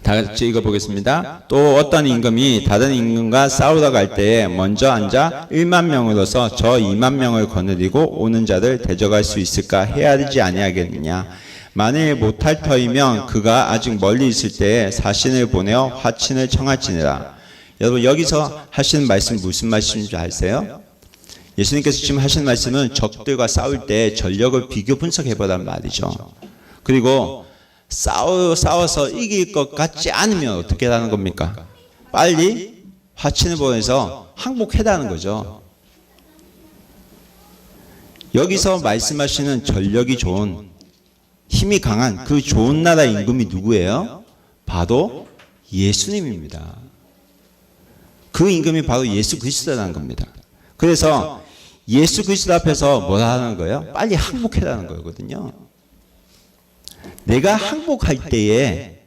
다 같이 읽어보겠습니다. 또 어떤 임금이 다른 임금과 싸우러 갈 때에 먼저 앉아 1만 명으로서 저 2만 명을 거느리고 오는 자를 대적할 수 있을까 헤아리지 아니하겠느냐. 만일 못할 터이면 그가 아직 멀리 있을 때에 사신을 보내어 화친을 청할지니라. 여러분, 여기서 하시는 말씀 무슨 말씀인지 아세요? 예수님께서 지금 하시는 말씀은 적들과 싸울 때 전력을 비교 분석해보란 말이죠. 그리고 싸워서 이길 것 같지 않으면 어떻게 하는 겁니까? 빨리 화친을 보내서 항복해라는 거죠. 여기서 말씀하시는 전력이 좋은, 힘이 강한 그 좋은 나라 임금이 누구예요? 바로 예수님입니다. 그 임금이 바로 예수 그리스도라는 겁니다. 그래서 예수 그리스도 앞에서 뭐라 하는 거예요? 빨리 항복해라는 거거든요. 내가 항복할 때에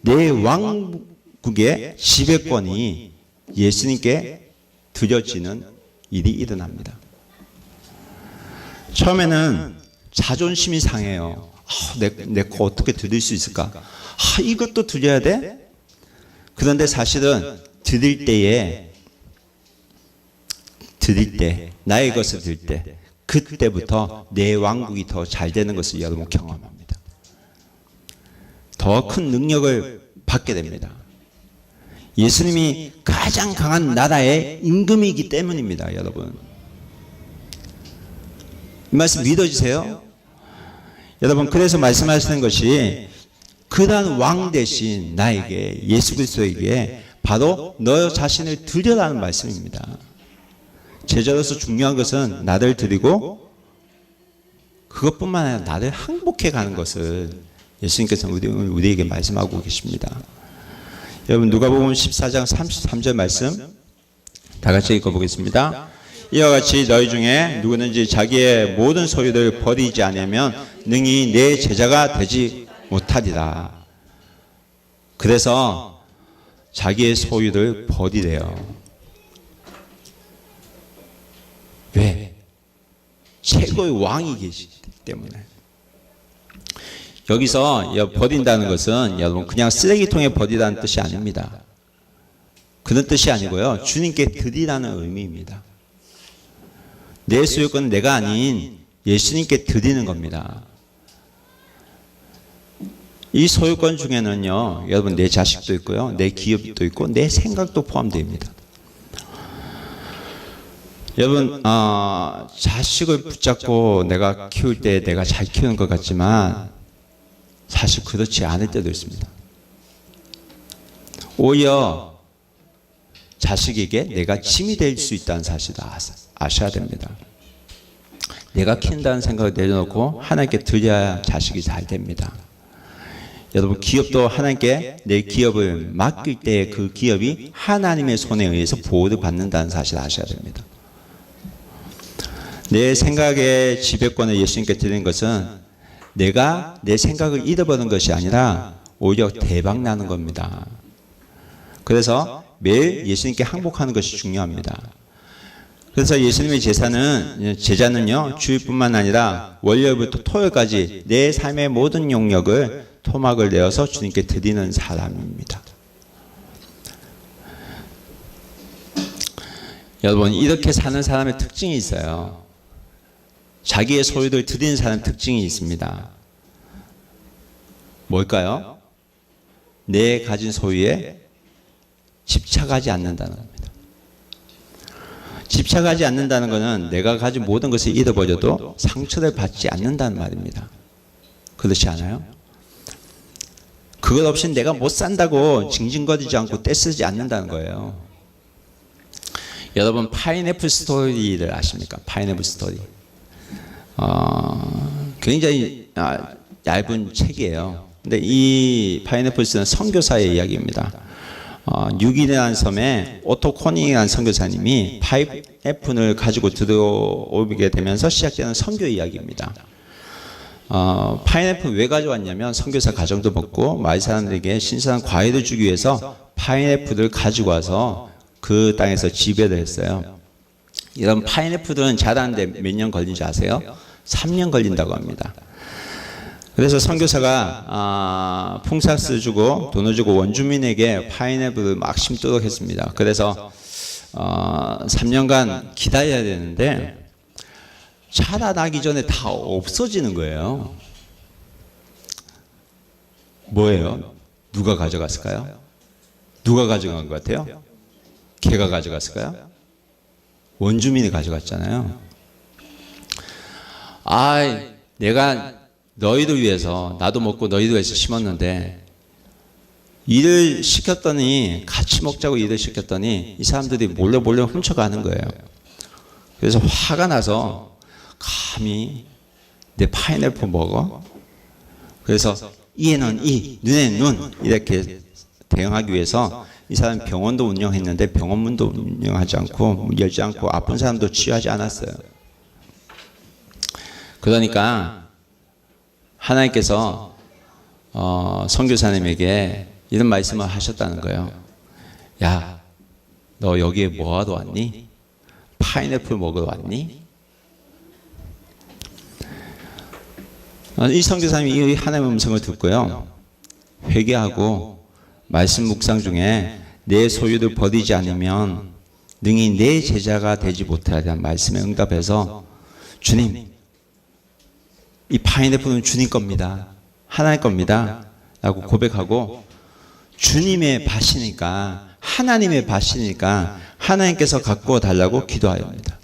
내 왕국의 지배권이 예수님께 드려지는 일이 일어납니다. 처음에는 자존심이 상해요. 내 거 어떻게 드릴 수 있을까? 이것도 드려야 돼? 그런데 사실은 드릴 때, 나의 것을 드릴 때, 그때부터 내 왕국이 더 잘 되는 것을 여러분 경험합니다. 더 큰 능력을 받게 됩니다. 예수님이 가장 강한 나라의 임금이기 때문입니다, 여러분. 이 말씀 믿어주세요. 여러분, 그래서 말씀하시는 것이 그러한 왕 대신 나에게, 예수 그리스도에게 바로 너 자신을 드려라는 말씀입니다. 제자로서 중요한 것은 나를 드리고 그것뿐만 아니라 나를 항복해 가는 것을 예수님께서 우리에게 말씀하고 계십니다. 여러분, 누가복음 14장 33절 말씀 다 같이 읽어보겠습니다. 이와 같이 너희 중에 누구든지 자기의 모든 소유를 버리지 않으면 능히 내 제자가 되지 못하리라. 그래서 자기의 소유를 버리래요. 왜? 최고의 왕이 계시기 때문에. 여기서 버린다는 것은 여러분 그냥 쓰레기통에 버리라는 뜻이 아닙니다. 그런 뜻이 아니고요. 주님께 드리라는 의미입니다. 내 소유권은 내가 아닌 예수님께 드리는 겁니다. 이 소유권 중에는요, 여러분 내 자식도 있고요, 내 기업도 있고, 내 생각도 포함됩니다. 여러분, 자식을 붙잡고 내가 키울 때 내가 잘 키우는 것 같지만 사실 그렇지 않을 때도 있습니다. 오히려 자식에게 내가 짐이 될 수 있다는 사실을 아셔야 됩니다. 내가 키운다는 생각을 내려놓고 하나님께 드려야 자식이 잘 됩니다. 여러분 기업도 하나님께 내 기업을 맡길 때 그 기업이 하나님의 손에 의해서 보호를 받는다는 사실을 아셔야 됩니다. 내 생각의 지배권을 예수님께 드리는 것은 내가 내 생각을 잃어버린 것이 아니라 오히려 대박 나는 겁니다. 그래서 매일 예수님께 항복하는 것이 중요합니다. 그래서 예수님의 제자는요, 주일뿐만 아니라 월요일부터 토요일까지 내 삶의 모든 용력을 토막을 내어서 주님께 드리는 사람입니다. 여러분, 이렇게 사는 사람의 특징이 있어요. 자기의 소유를 드리는 사람의 특징이 있습니다. 뭘까요? 내 가진 소유에 집착하지 않는다는 겁니다. 집착하지 않는다는 것은 내가 가진 모든 것을 잃어버려도 상처를 받지 않는다는 말입니다. 그렇지 않아요? 그것 없이 내가 못 산다고 징징거리지 않고 떼쓰지 않는다는 거예요. 여러분 파인애플 스토리를 아십니까? 파인애플 스토리. 굉장히 얇은 책이에요. 근데 이 파인애플 스토리는 선교사의 이야기입니다. 뉴기니아 섬에 오토 코닝이라는 선교사님이 파인애플을 가지고 들어오게 되면서 시작되는 선교 이야기입니다. 파인애플 왜 가져왔냐면 선교사 가정도 먹고 마을 사람들에게 신선한 과일을 주기 위해서 파인애플을 가지고 와서 그 땅에서 지배를 했어요. 이런 파인애플은 자라는데 몇 년 걸린지 아세요? 3년 걸린다고 합니다. 그래서 선교사가 풍사스 주고 돈을 주고 원주민에게 파인애플을 막 심도록 했습니다. 그래서 3년간 기다려야 되는데 자라나기 전에 다 없어지는 거예요. 뭐예요? 누가 가져갔을까요? 누가 가져간 것 같아요? 개가 가져갔을까요? 원주민이 가져갔잖아요. 내가 너희들 위해서 나도 먹고 너희들 위해서 심었는데 일을 시켰더니 같이 먹자고 일을 시켰더니 이 사람들이 몰래 훔쳐가는 거예요. 그래서 화가 나서 감히 내 파인애플 먹어? 그래서 이에는 이, 눈에는 눈 이렇게 대응하기 위해서 이 사람 병원도 운영했는데 병원문도 운영하지 않고 열지 않고 아픈 사람도 치유하지 않았어요. 그러니까 하나님께서 선교사님에게 이런 말씀을 하셨다는 거예요. 야, 너 여기에 뭐하러 왔니? 파인애플 먹으러 왔니? 이 선교사님이 이 하나님의 음성을 듣고요, 회개하고 말씀 묵상 중에 내 소유를 버리지 않으면 능히 내 제자가 되지 못하리라는 말씀에 응답해서 주님, 이 파인애플은 주님 겁니다. 하나님 겁니다. 라고 고백하고 주님의 밭이니까, 하나님의 밭이니까 하나님께서 갖고 달라고 기도하여 합니다.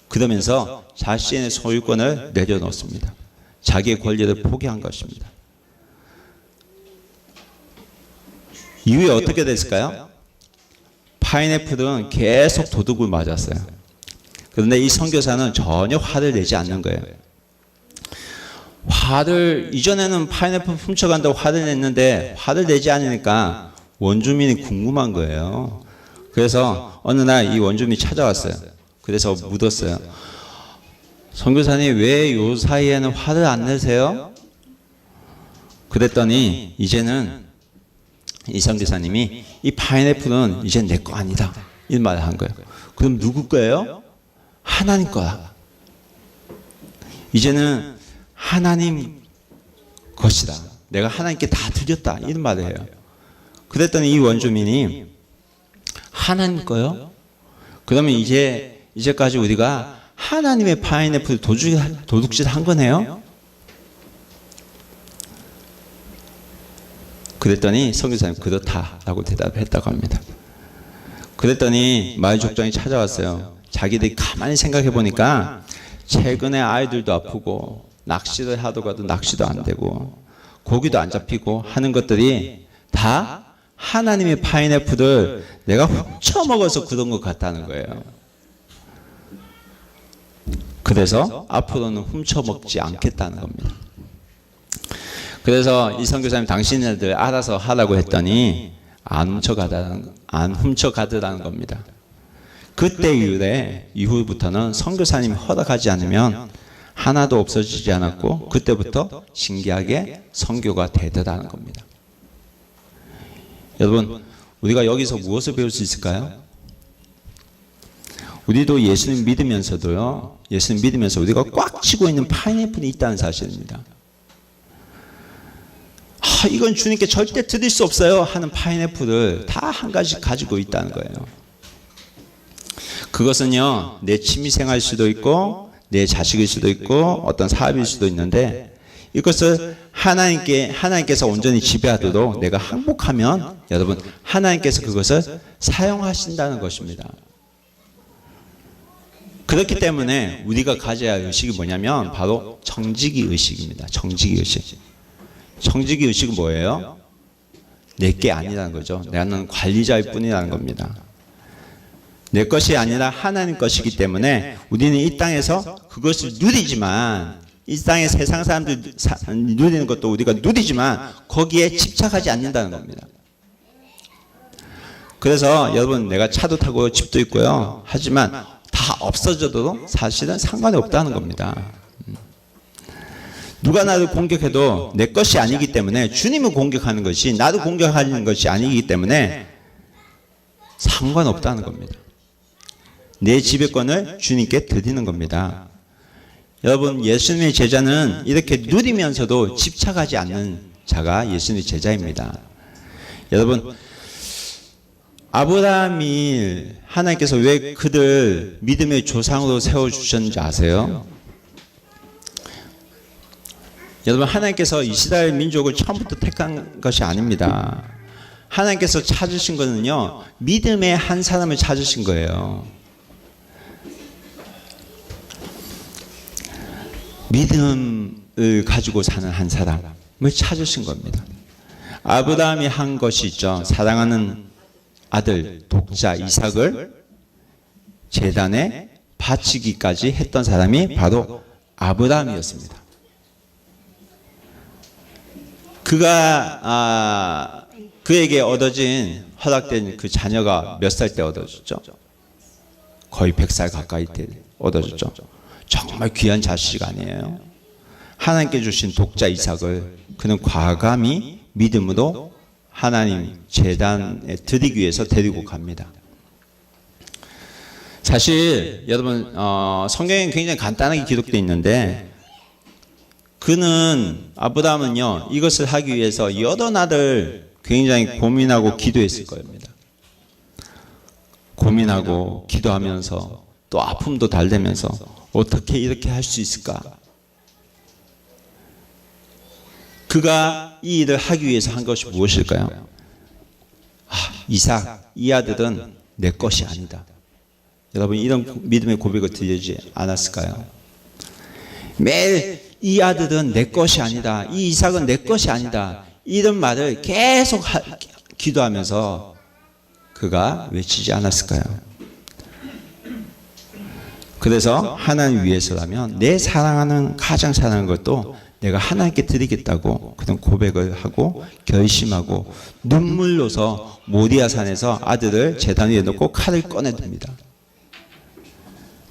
그러면서 자신의 소유권을 내려놓습니다. 자기의 권리를 포기한 것입니다. 이후에 어떻게 됐을까요? 파인애플은 계속 도둑을 맞았어요. 그런데 이 선교사는 전혀 화를 내지 않는 거예요. 이전에는 파인애플 훔쳐간다고 화를 냈는데 화를 내지 않으니까 원주민이 궁금한 거예요. 그래서 어느 날 이 원주민이 찾아왔어요. 그래서 묻었어요. 선교사님, 왜 요 사이에는 화를 안 내세요? 그랬더니 이제는 이 선교사님이 이 파인애플은 이제 내 거 아니다, 이 말을 한 거예요. 그럼 누구 거예요? 하나님 거야. 이제는 하나님 것이다. 내가 하나님께 다 드렸다, 이런 말을 해요. 그랬더니 이 원주민이 하나님 거요? 그러면 이제까지 우리가 하나님의 파인애플 도둑질 한 거네요? 그랬더니 선교사님 그렇다라고 대답했다고 합니다. 그랬더니 마을족장이 찾아왔어요. 자기들이 가만히 생각해 보니까 최근에 아이들도 아프고 낚시를 하다가도 낚시도 안 되고 고기도 안 잡히고 하는 것들이 다 하나님의 파인애플을 내가 훔쳐먹어서 그런 것 같다는 거예요. 그래서 앞으로는 훔쳐먹지 않겠다는 겁니다. 그래서 이 선교사님 당신네들 알아서 하라고 했더니 안 훔쳐가더라는 겁니다. 그때 이후부터는 선교사님이 허락하지 않으면 하나도 없어지지 않았고 그때부터 신기하게 선교가 되더라는 겁니다. 여러분, 우리가 여기서 무엇을 배울 수 있을까요? 우리도 예수님 믿으면서도요, 예수님 믿으면서 우리가 꽉 쥐고 있는 파인애플이 있다는 사실입니다. 이건 주님께 절대 드릴 수 없어요 하는 파인애플을 다 한 가지 가지고 있다는 거예요. 그것은요, 내 취미생활일 수도 있고 내 자식일 수도 있고 어떤 사업일 수도 있는데 이것을 하나님께서 온전히 지배하도록 내가 항복하면 여러분, 하나님께서 그것을 사용하신다는 것입니다. 그렇기 때문에 우리가 가져야 할 의식이 뭐냐면 바로 정직이 의식입니다. 정직이 의식. 정직이 의식은 뭐예요? 내게 아니라는 거죠. 나는 관리자일 뿐이라는 겁니다. 내 것이 아니라 하나님 것이기 때문에 우리는 이 땅에서 그것을 누리지만, 이 땅의 세상 사람들 누리는 것도 우리가 누리지만 거기에 집착하지 않는다는 겁니다. 그래서 여러분, 내가 차도 타고 집도 있고요, 하지만 다 없어져도 사실은 상관이 없다는 겁니다. 누가 나를 공격해도 내 것이 아니기 때문에, 주님을 공격하는 것이 나를 공격하는 것이 아니기 때문에 상관없다는 겁니다. 내 지배권을 주님께 드리는 겁니다. 여러분, 예수님의 제자는 이렇게 누리면서도 집착하지 않는 자가 예수님의 제자입니다. 여러분, 아브라함이 하나님께서 왜 그들 믿음의 조상으로 세워주셨는지 아세요? 여러분, 하나님께서 이스라엘 민족을 처음부터 택한 것이 아닙니다. 하나님께서 찾으신 것은요, 믿음의 한 사람을 찾으신 거예요. 믿음을 가지고 사는 한 사람을 찾으신 겁니다. 아브라함이 한 것이 있죠. 사랑하는 아들 독자 이삭을 제단에 바치기까지 했던 사람이 바로 아브라함이었습니다. 그에게 얻어진 허락된 그 자녀가 몇 살 때 얻어졌죠? 거의 100살 가까이 때 얻어졌죠. 정말 귀한 자식 아니에요? 하나님께 주신 독자 이삭을 그는 과감히 믿음으로 하나님 제단에 드리기 위해서 데리고 갑니다. 사실 여러분, 성경에 굉장히 간단하게 기록되어 있는데, 아브라함은요, 이것을 하기 위해서 여러 날을 굉장히 고민하고 기도했을 겁니다. 고민하고 기도하면서 또 아픔도 달래면서 어떻게 이렇게 할 수 있을까? 그가 이 일을 하기 위해서 한 것이 무엇일까요? 이삭, 이 아들은 내 것이 아니다. 여러분, 이런 믿음의 고백을 드리지 않았을까요? 매일 이 아들은 내 것이 아니다, 이 이삭은 내 것이 아니다, 이런 말을 계속 기도하면서 그가 외치지 않았을까요? 그래서 하나님 위해서라면 내 가장 사랑하는 것도 내가 하나님께 드리겠다고 그런 고백을 하고 결심하고 눈물로서 모리아산에서 아들을 제단 위에 놓고 칼을 꺼내듭니다.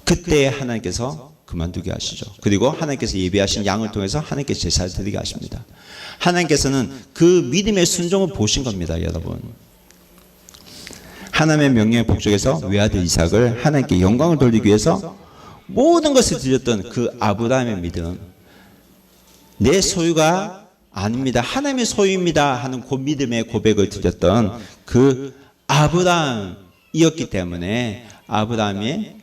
그때 하나님께서 그만두게 하시죠. 그리고 하나님께서 예비하신 양을 통해서 하나님께 제사를 드리게 하십니다. 하나님께서는 그 믿음의 순종을 보신 겁니다, 여러분. 하나님의 명령에 복종해서 외아들 이삭을 하나님께 영광을 돌리기 위해서 모든 것을 드렸던 그 아브라함의 믿음, 내 소유가 아닙니다, 하나님의 소유입니다 하는 그 믿음의 고백을 드렸던 그 아브라함이었기 때문에 아브라함의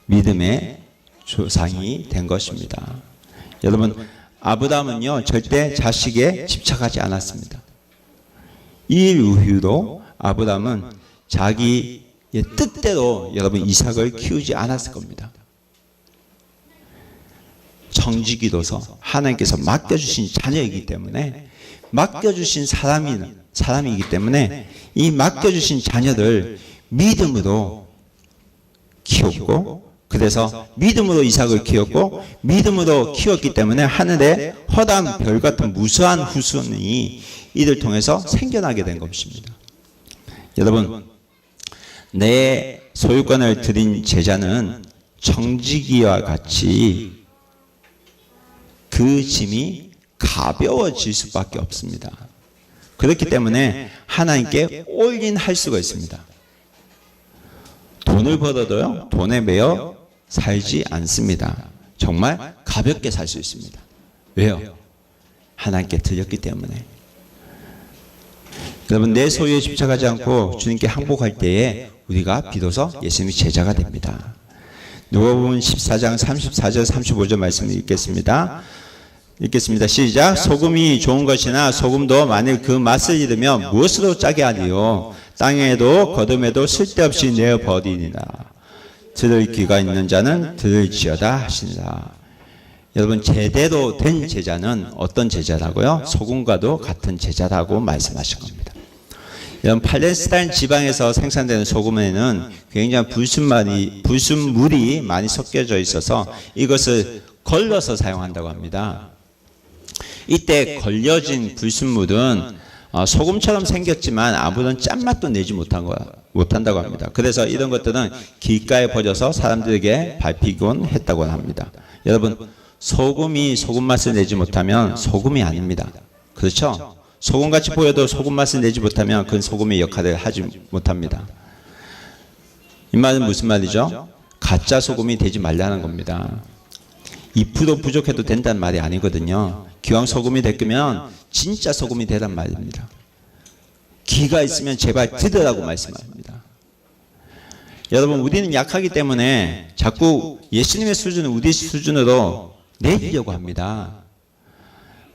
믿음의 조상이 된 것입니다. 여러분, 아브라함은요 절대 자식에 집착하지 않았습니다. 이 이후로 아브라함은 자기의 뜻대로 여러분 이삭을 키우지 않았을 겁니다. 청지기로서 하나님께서 맡겨주신 자녀이기 때문에, 맡겨주신 사람이기 때문에 이 맡겨주신 자녀를 믿음으로 키웠고, 그래서 믿음으로 이삭을 키웠고 믿음으로 키웠기 때문에 하늘에 허다한 별 같은 무수한 후손이 이를 통해서 생겨나게 된 것입니다. 여러분, 내 소유권을 드린 제자는 청지기와 같이 그 짐이 가벼워질 수밖에 없습니다. 그렇기 때문에 하나님께 올인할 수가 있습니다. 돈을 벌어도요 돈에 매여 살지 않습니다. 정말 가볍게 살 수 있습니다. 왜요? 하나님께 드렸기 때문에. 여러분, 내 소유에 집착하지 않고 주님께 항복할 때에 우리가 비로소 예수님의 제자가 됩니다. 누가복음 14장 34절 35절 말씀을 읽겠습니다. 시작. 소금이 좋은 것이나 소금도 만일 그 맛을 잃으면 무엇으로 짜게 하리요? 땅에도 거둠에도 쓸데없이 내어버리니라. 들을 귀가 있는 자는 들을지어다 하시니라. 여러분, 제대로 된 제자는 어떤 제자라고요? 소금과도 같은 제자라고 말씀하신 겁니다. 여러분, 팔레스타인 지방에서 생산되는 소금에는 굉장히 불순물이 많이 섞여져 있어서 이것을 걸러서 사용한다고 합니다. 이때 걸려진 불순물은 소금처럼 생겼지만 아무런 짠맛도 내지 못한다고 합니다. 그래서 이런 것들은 길가에 버려서 사람들에게 밟히곤 했다고 합니다. 여러분, 소금이 소금 맛을 내지 못하면 소금이 아닙니다. 그렇죠? 소금같이 보여도 소금 맛을 내지 못하면 그건 소금의 역할을 하지 못합니다. 이 말은 무슨 말이죠? 가짜 소금이 되지 말라는 겁니다. 2% 부족해도 된다는 말이 아니거든요. 기왕 소금이 됐으면 진짜 소금이 되란 말입니다. 기가 있으면 제발 들으라고 말씀합니다. 여러분, 우리는 약하기 때문에 자꾸 예수님의 수준을 우리 수준으로 내리려고 합니다.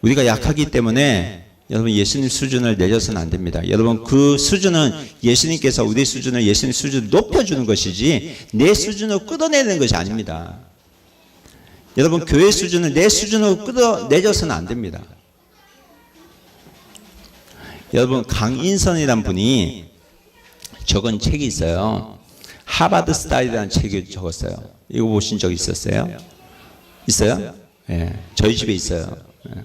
우리가 약하기 때문에 여러분, 예수님 수준을 내려서는 안 됩니다. 여러분, 그 수준은 예수님께서 우리 수준을 예수님 수준을 높여주는 것이지 내 수준으로 끌어내는 것이 아닙니다. 여러분, 교회 수준을 내 수준으로 끌어내려서는 안 됩니다. 여러분, 강인선이라는 분이 적은 책이 있어요. 하버드 스타일이라는 책을 적었어요. 이거 보신 적 있었어요? 있어요? 네, 저희 집에 있어요. 네.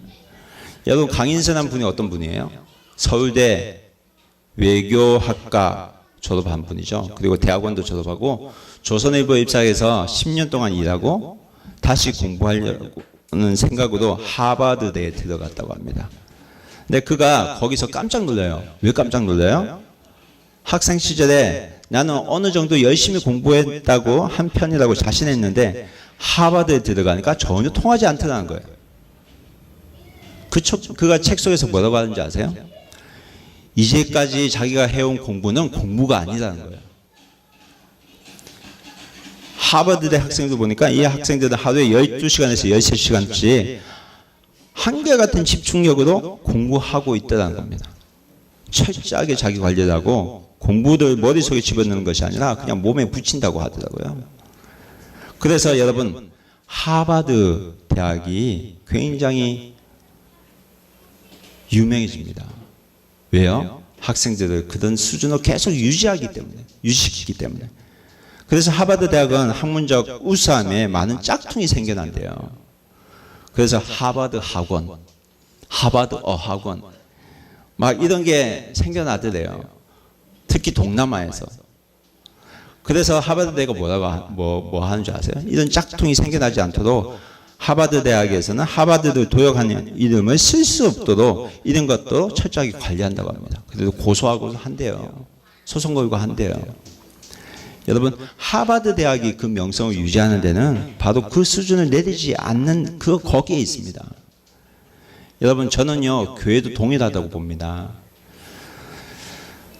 여러분, 강인선한 분이 어떤 분이에요? 서울대 외교학과 졸업한 분이죠. 그리고 대학원도 졸업하고 조선일보 입사해서 10년 동안 일하고 다시 공부하려는 생각으로 하버드대에 들어갔다고 합니다. 근데 그가 거기서 깜짝 놀라요. 왜 깜짝 놀라요? 학생 시절에 나는 어느 정도 열심히 공부했다고 한 편이라고 자신했는데 하버드에 들어가니까 전혀 통하지 않더라는 거예요. 그가 책 속에서 뭐라고 하는지 아세요? 이제까지 자기가 해온 공부는 공부가 아니라는 거예요. 하버드대 학생들 보니까 이 학생들은 하루에 12시간에서 13시간씩 한결같은 집중력으로 공부하고 있다는 겁니다. 철저하게 자기 관리를 하고 공부를 머릿속에 집어넣는 것이 아니라 그냥 몸에 붙인다고 하더라고요. 그래서 여러분, 하버드 대학이 굉장히 유명해집니다. 왜요? 학생들을 그런 수준으로 계속 유지시키기 때문에. 그래서 하버드 대학은 학문적 우수함에 많은 짝퉁이 생겨난대요. 그래서 하버드 학원, 하버드 어학원, 막 이런 게 생겨나더래요. 특히 동남아에서. 그래서 하버드대가 뭐 하는 줄 아세요? 이런 짝퉁이 생겨나지 않도록 하버드 대학에서는 하버드를 도역하는 이름을 쓸 수 없도록 이런 것도 철저하게 관리한다고 합니다. 그래도 고소하고 한대요. 소송 걸고 한대요. 여러분, 하버드 대학이 그 명성을 유지하는 데는 바로 그 수준을 내리지 않는 거기에 있습니다. 여러분, 저는요, 교회도 동일하다고 봅니다.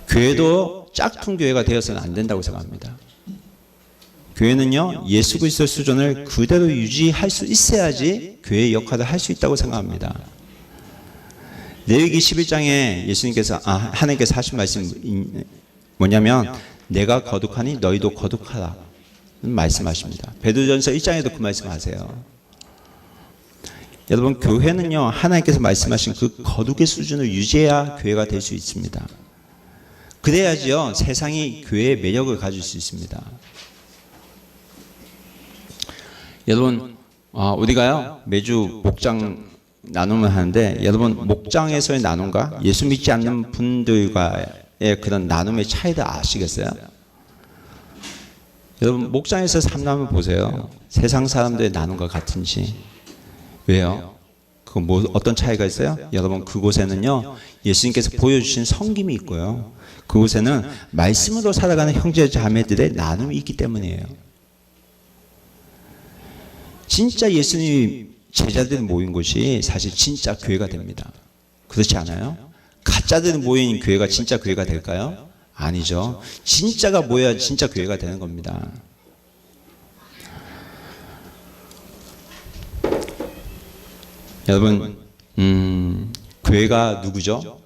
교회도 짝퉁 교회가 되어서는 안 된다고 생각합니다. 교회는요, 예수 그리스도 수준을 그대로 유지할 수 있어야지 교회의 역할을 할 수 있다고 생각합니다. 레위기 11장에 하나님께서 하신 말씀이 뭐냐면, 내가 거룩하니 너희도 거룩하라 말씀하십니다. 베드로전서 1장에도 그 말씀하세요. 여러분, 교회는요, 하나님께서 말씀하신 그 거룩의 수준을 유지해야 교회가 될 수 있습니다. 그래야지요, 세상이 교회의 매력을 가질 수 있습니다. 여러분, 우리가요, 매주 목장 나눔을 하는데, 여러분, 목장에서의 나눔과 예수 믿지 않는 분들과의 그런 나눔의 차이를 아시겠어요? 여러분, 목장에서 삶나무 보세요. 세상 사람들의 나눔과 같은지. 왜요? 어떤 차이가 있어요? 여러분, 그곳에는요, 예수님께서 보여주신 섬김이 있고요, 그곳에는 말씀으로 살아가는 형제 자매들의 나눔이 있기 때문이에요. 진짜 예수님 제자들이 모인 곳이 사실 진짜 교회가 됩니다. 그렇지 않아요? 가짜들이 모인 교회가 진짜 교회가 될까요? 아니죠. 진짜가 모여야 진짜 교회가 되는 겁니다. 여러분, 교회가 누구죠?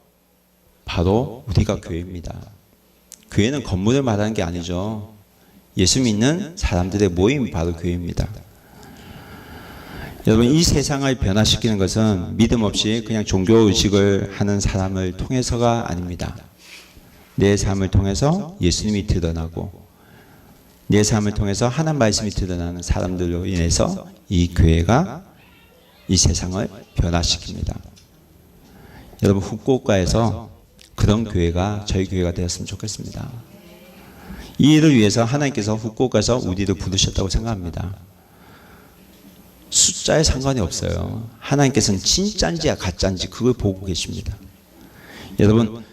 바로 우리가 교회입니다. 교회는 건물을 말하는 게 아니죠. 예수 믿는 사람들의 모임이 바로 교회입니다. 여러분, 이 세상을 변화시키는 것은 믿음 없이 그냥 종교의식을 하는 사람을 통해서가 아닙니다. 내 삶을 통해서 예수님이 드러나고, 내 삶을 통해서 하나님 말씀이 드러나는 사람들로 인해서 이 교회가 이 세상을 변화시킵니다. 여러분, 후쿠오카에서 그런 교회가 저희 교회가 되었으면 좋겠습니다. 이 일을 위해서 하나님께서 후쿠오카에서 우리를 부르셨다고 생각합니다. 숫자에 상관이 없어요. 하나님께서는 진짜인지 가짜인지 그걸 보고 계십니다. 여러분,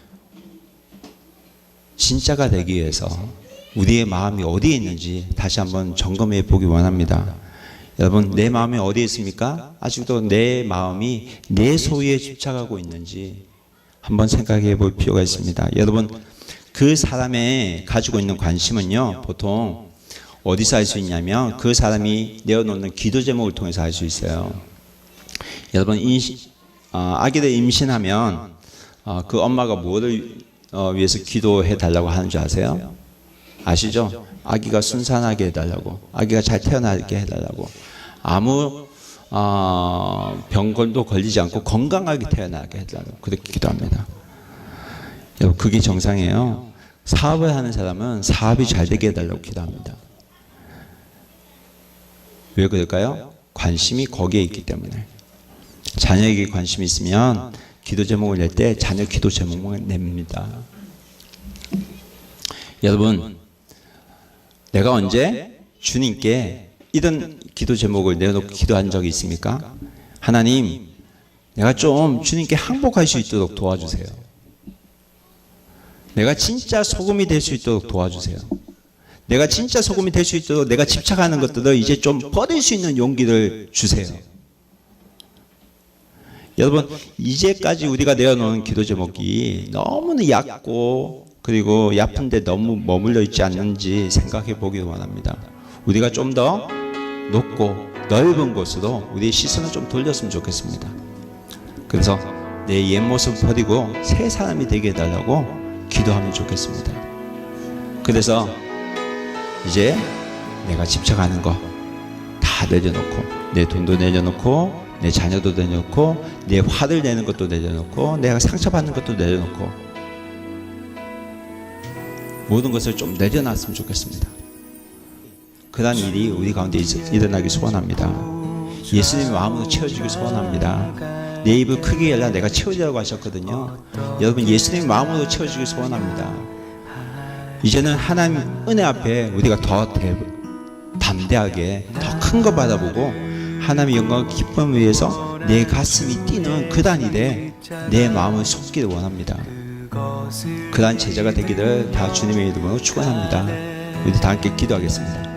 진짜가 되기 위해서 우리의 마음이 어디에 있는지 다시 한번 점검해 보기 원합니다. 여러분, 내 마음이 어디에 있습니까? 아직도 내 마음이 내 소유에 집착하고 있는지 한번 생각해 볼 필요가 있습니다. 여러분, 그 사람의 가지고 있는 관심은요, 보통 어디서 알 수 있냐면 그 사람이 내어놓는 기도 제목을 통해서 알 수 있어요. 여러분, 아기를 임신하면 그 엄마가 뭐를 위해서 기도해 달라고 하는 줄 아세요? 아시죠? 아기가 순산하게 해달라고, 아기가 잘 태어나게 해달라고, 아무 병도 걸리지 않고 건강하게 태어나게 해달라고 그렇게 기도합니다. 여러분, 그게 정상이에요. 사업을 하는 사람은 사업이 잘 되게 해달라고 기도합니다. 왜 그럴까요? 관심이 거기에 있기 때문에. 자녀에게 관심이 있으면 기도 제목을 낼 때 자녀 기도 제목만 냅니다. 여러분, 내가 언제 주님께 이런 기도 제목을 내놓고 기도한 적이 있습니까? 하나님, 내가 좀 주님께 항복할 수 있도록 도와주세요. 내가 진짜 소금이 될 수 있도록 도와주세요. 내가 진짜 소금이 될 수 있도록 내가 집착하는 것들을 이제 좀 버릴 수 있는 용기를 주세요. 여러분, 이제까지 우리가 내어놓은 기도 제목이 너무나 얕고, 그리고 얕은데 너무 머물러 있지 않는지 생각해 보기 원합니다. 우리가 좀 더 높고 넓은 곳으로 우리의 시선을 좀 돌렸으면 좋겠습니다. 그래서 내 옛 모습을 버리고 새 사람이 되게 해달라고 기도하면 좋겠습니다. 그래서 이제 내가 집착하는 거 다 내려놓고, 내 돈도 내려놓고, 내 자녀도 내려놓고, 내 화를 내는 것도 내려놓고, 내가 상처받는 것도 내려놓고, 모든 것을 좀 내려놨으면 좋겠습니다. 그러한 일이 우리 가운데 일어나기 소원합니다. 예수님의 마음으로 채워주기 소원합니다. 내 입을 크게 열라 내가 채우리라고 하셨거든요. 여러분, 예수님의 마음으로 채워주기 소원합니다. 이제는 하나님 은혜 앞에 우리가 더 담대하게 더 큰 거 바라보고 하나님의 영광 기쁨을 위해서 내 가슴이 뛰는 그단일에 내 마음을 쏟기를 원합니다. 그러한 제자가 되기를 다 주님의 이름으로 축원합니다. 우리 다 함께 기도하겠습니다.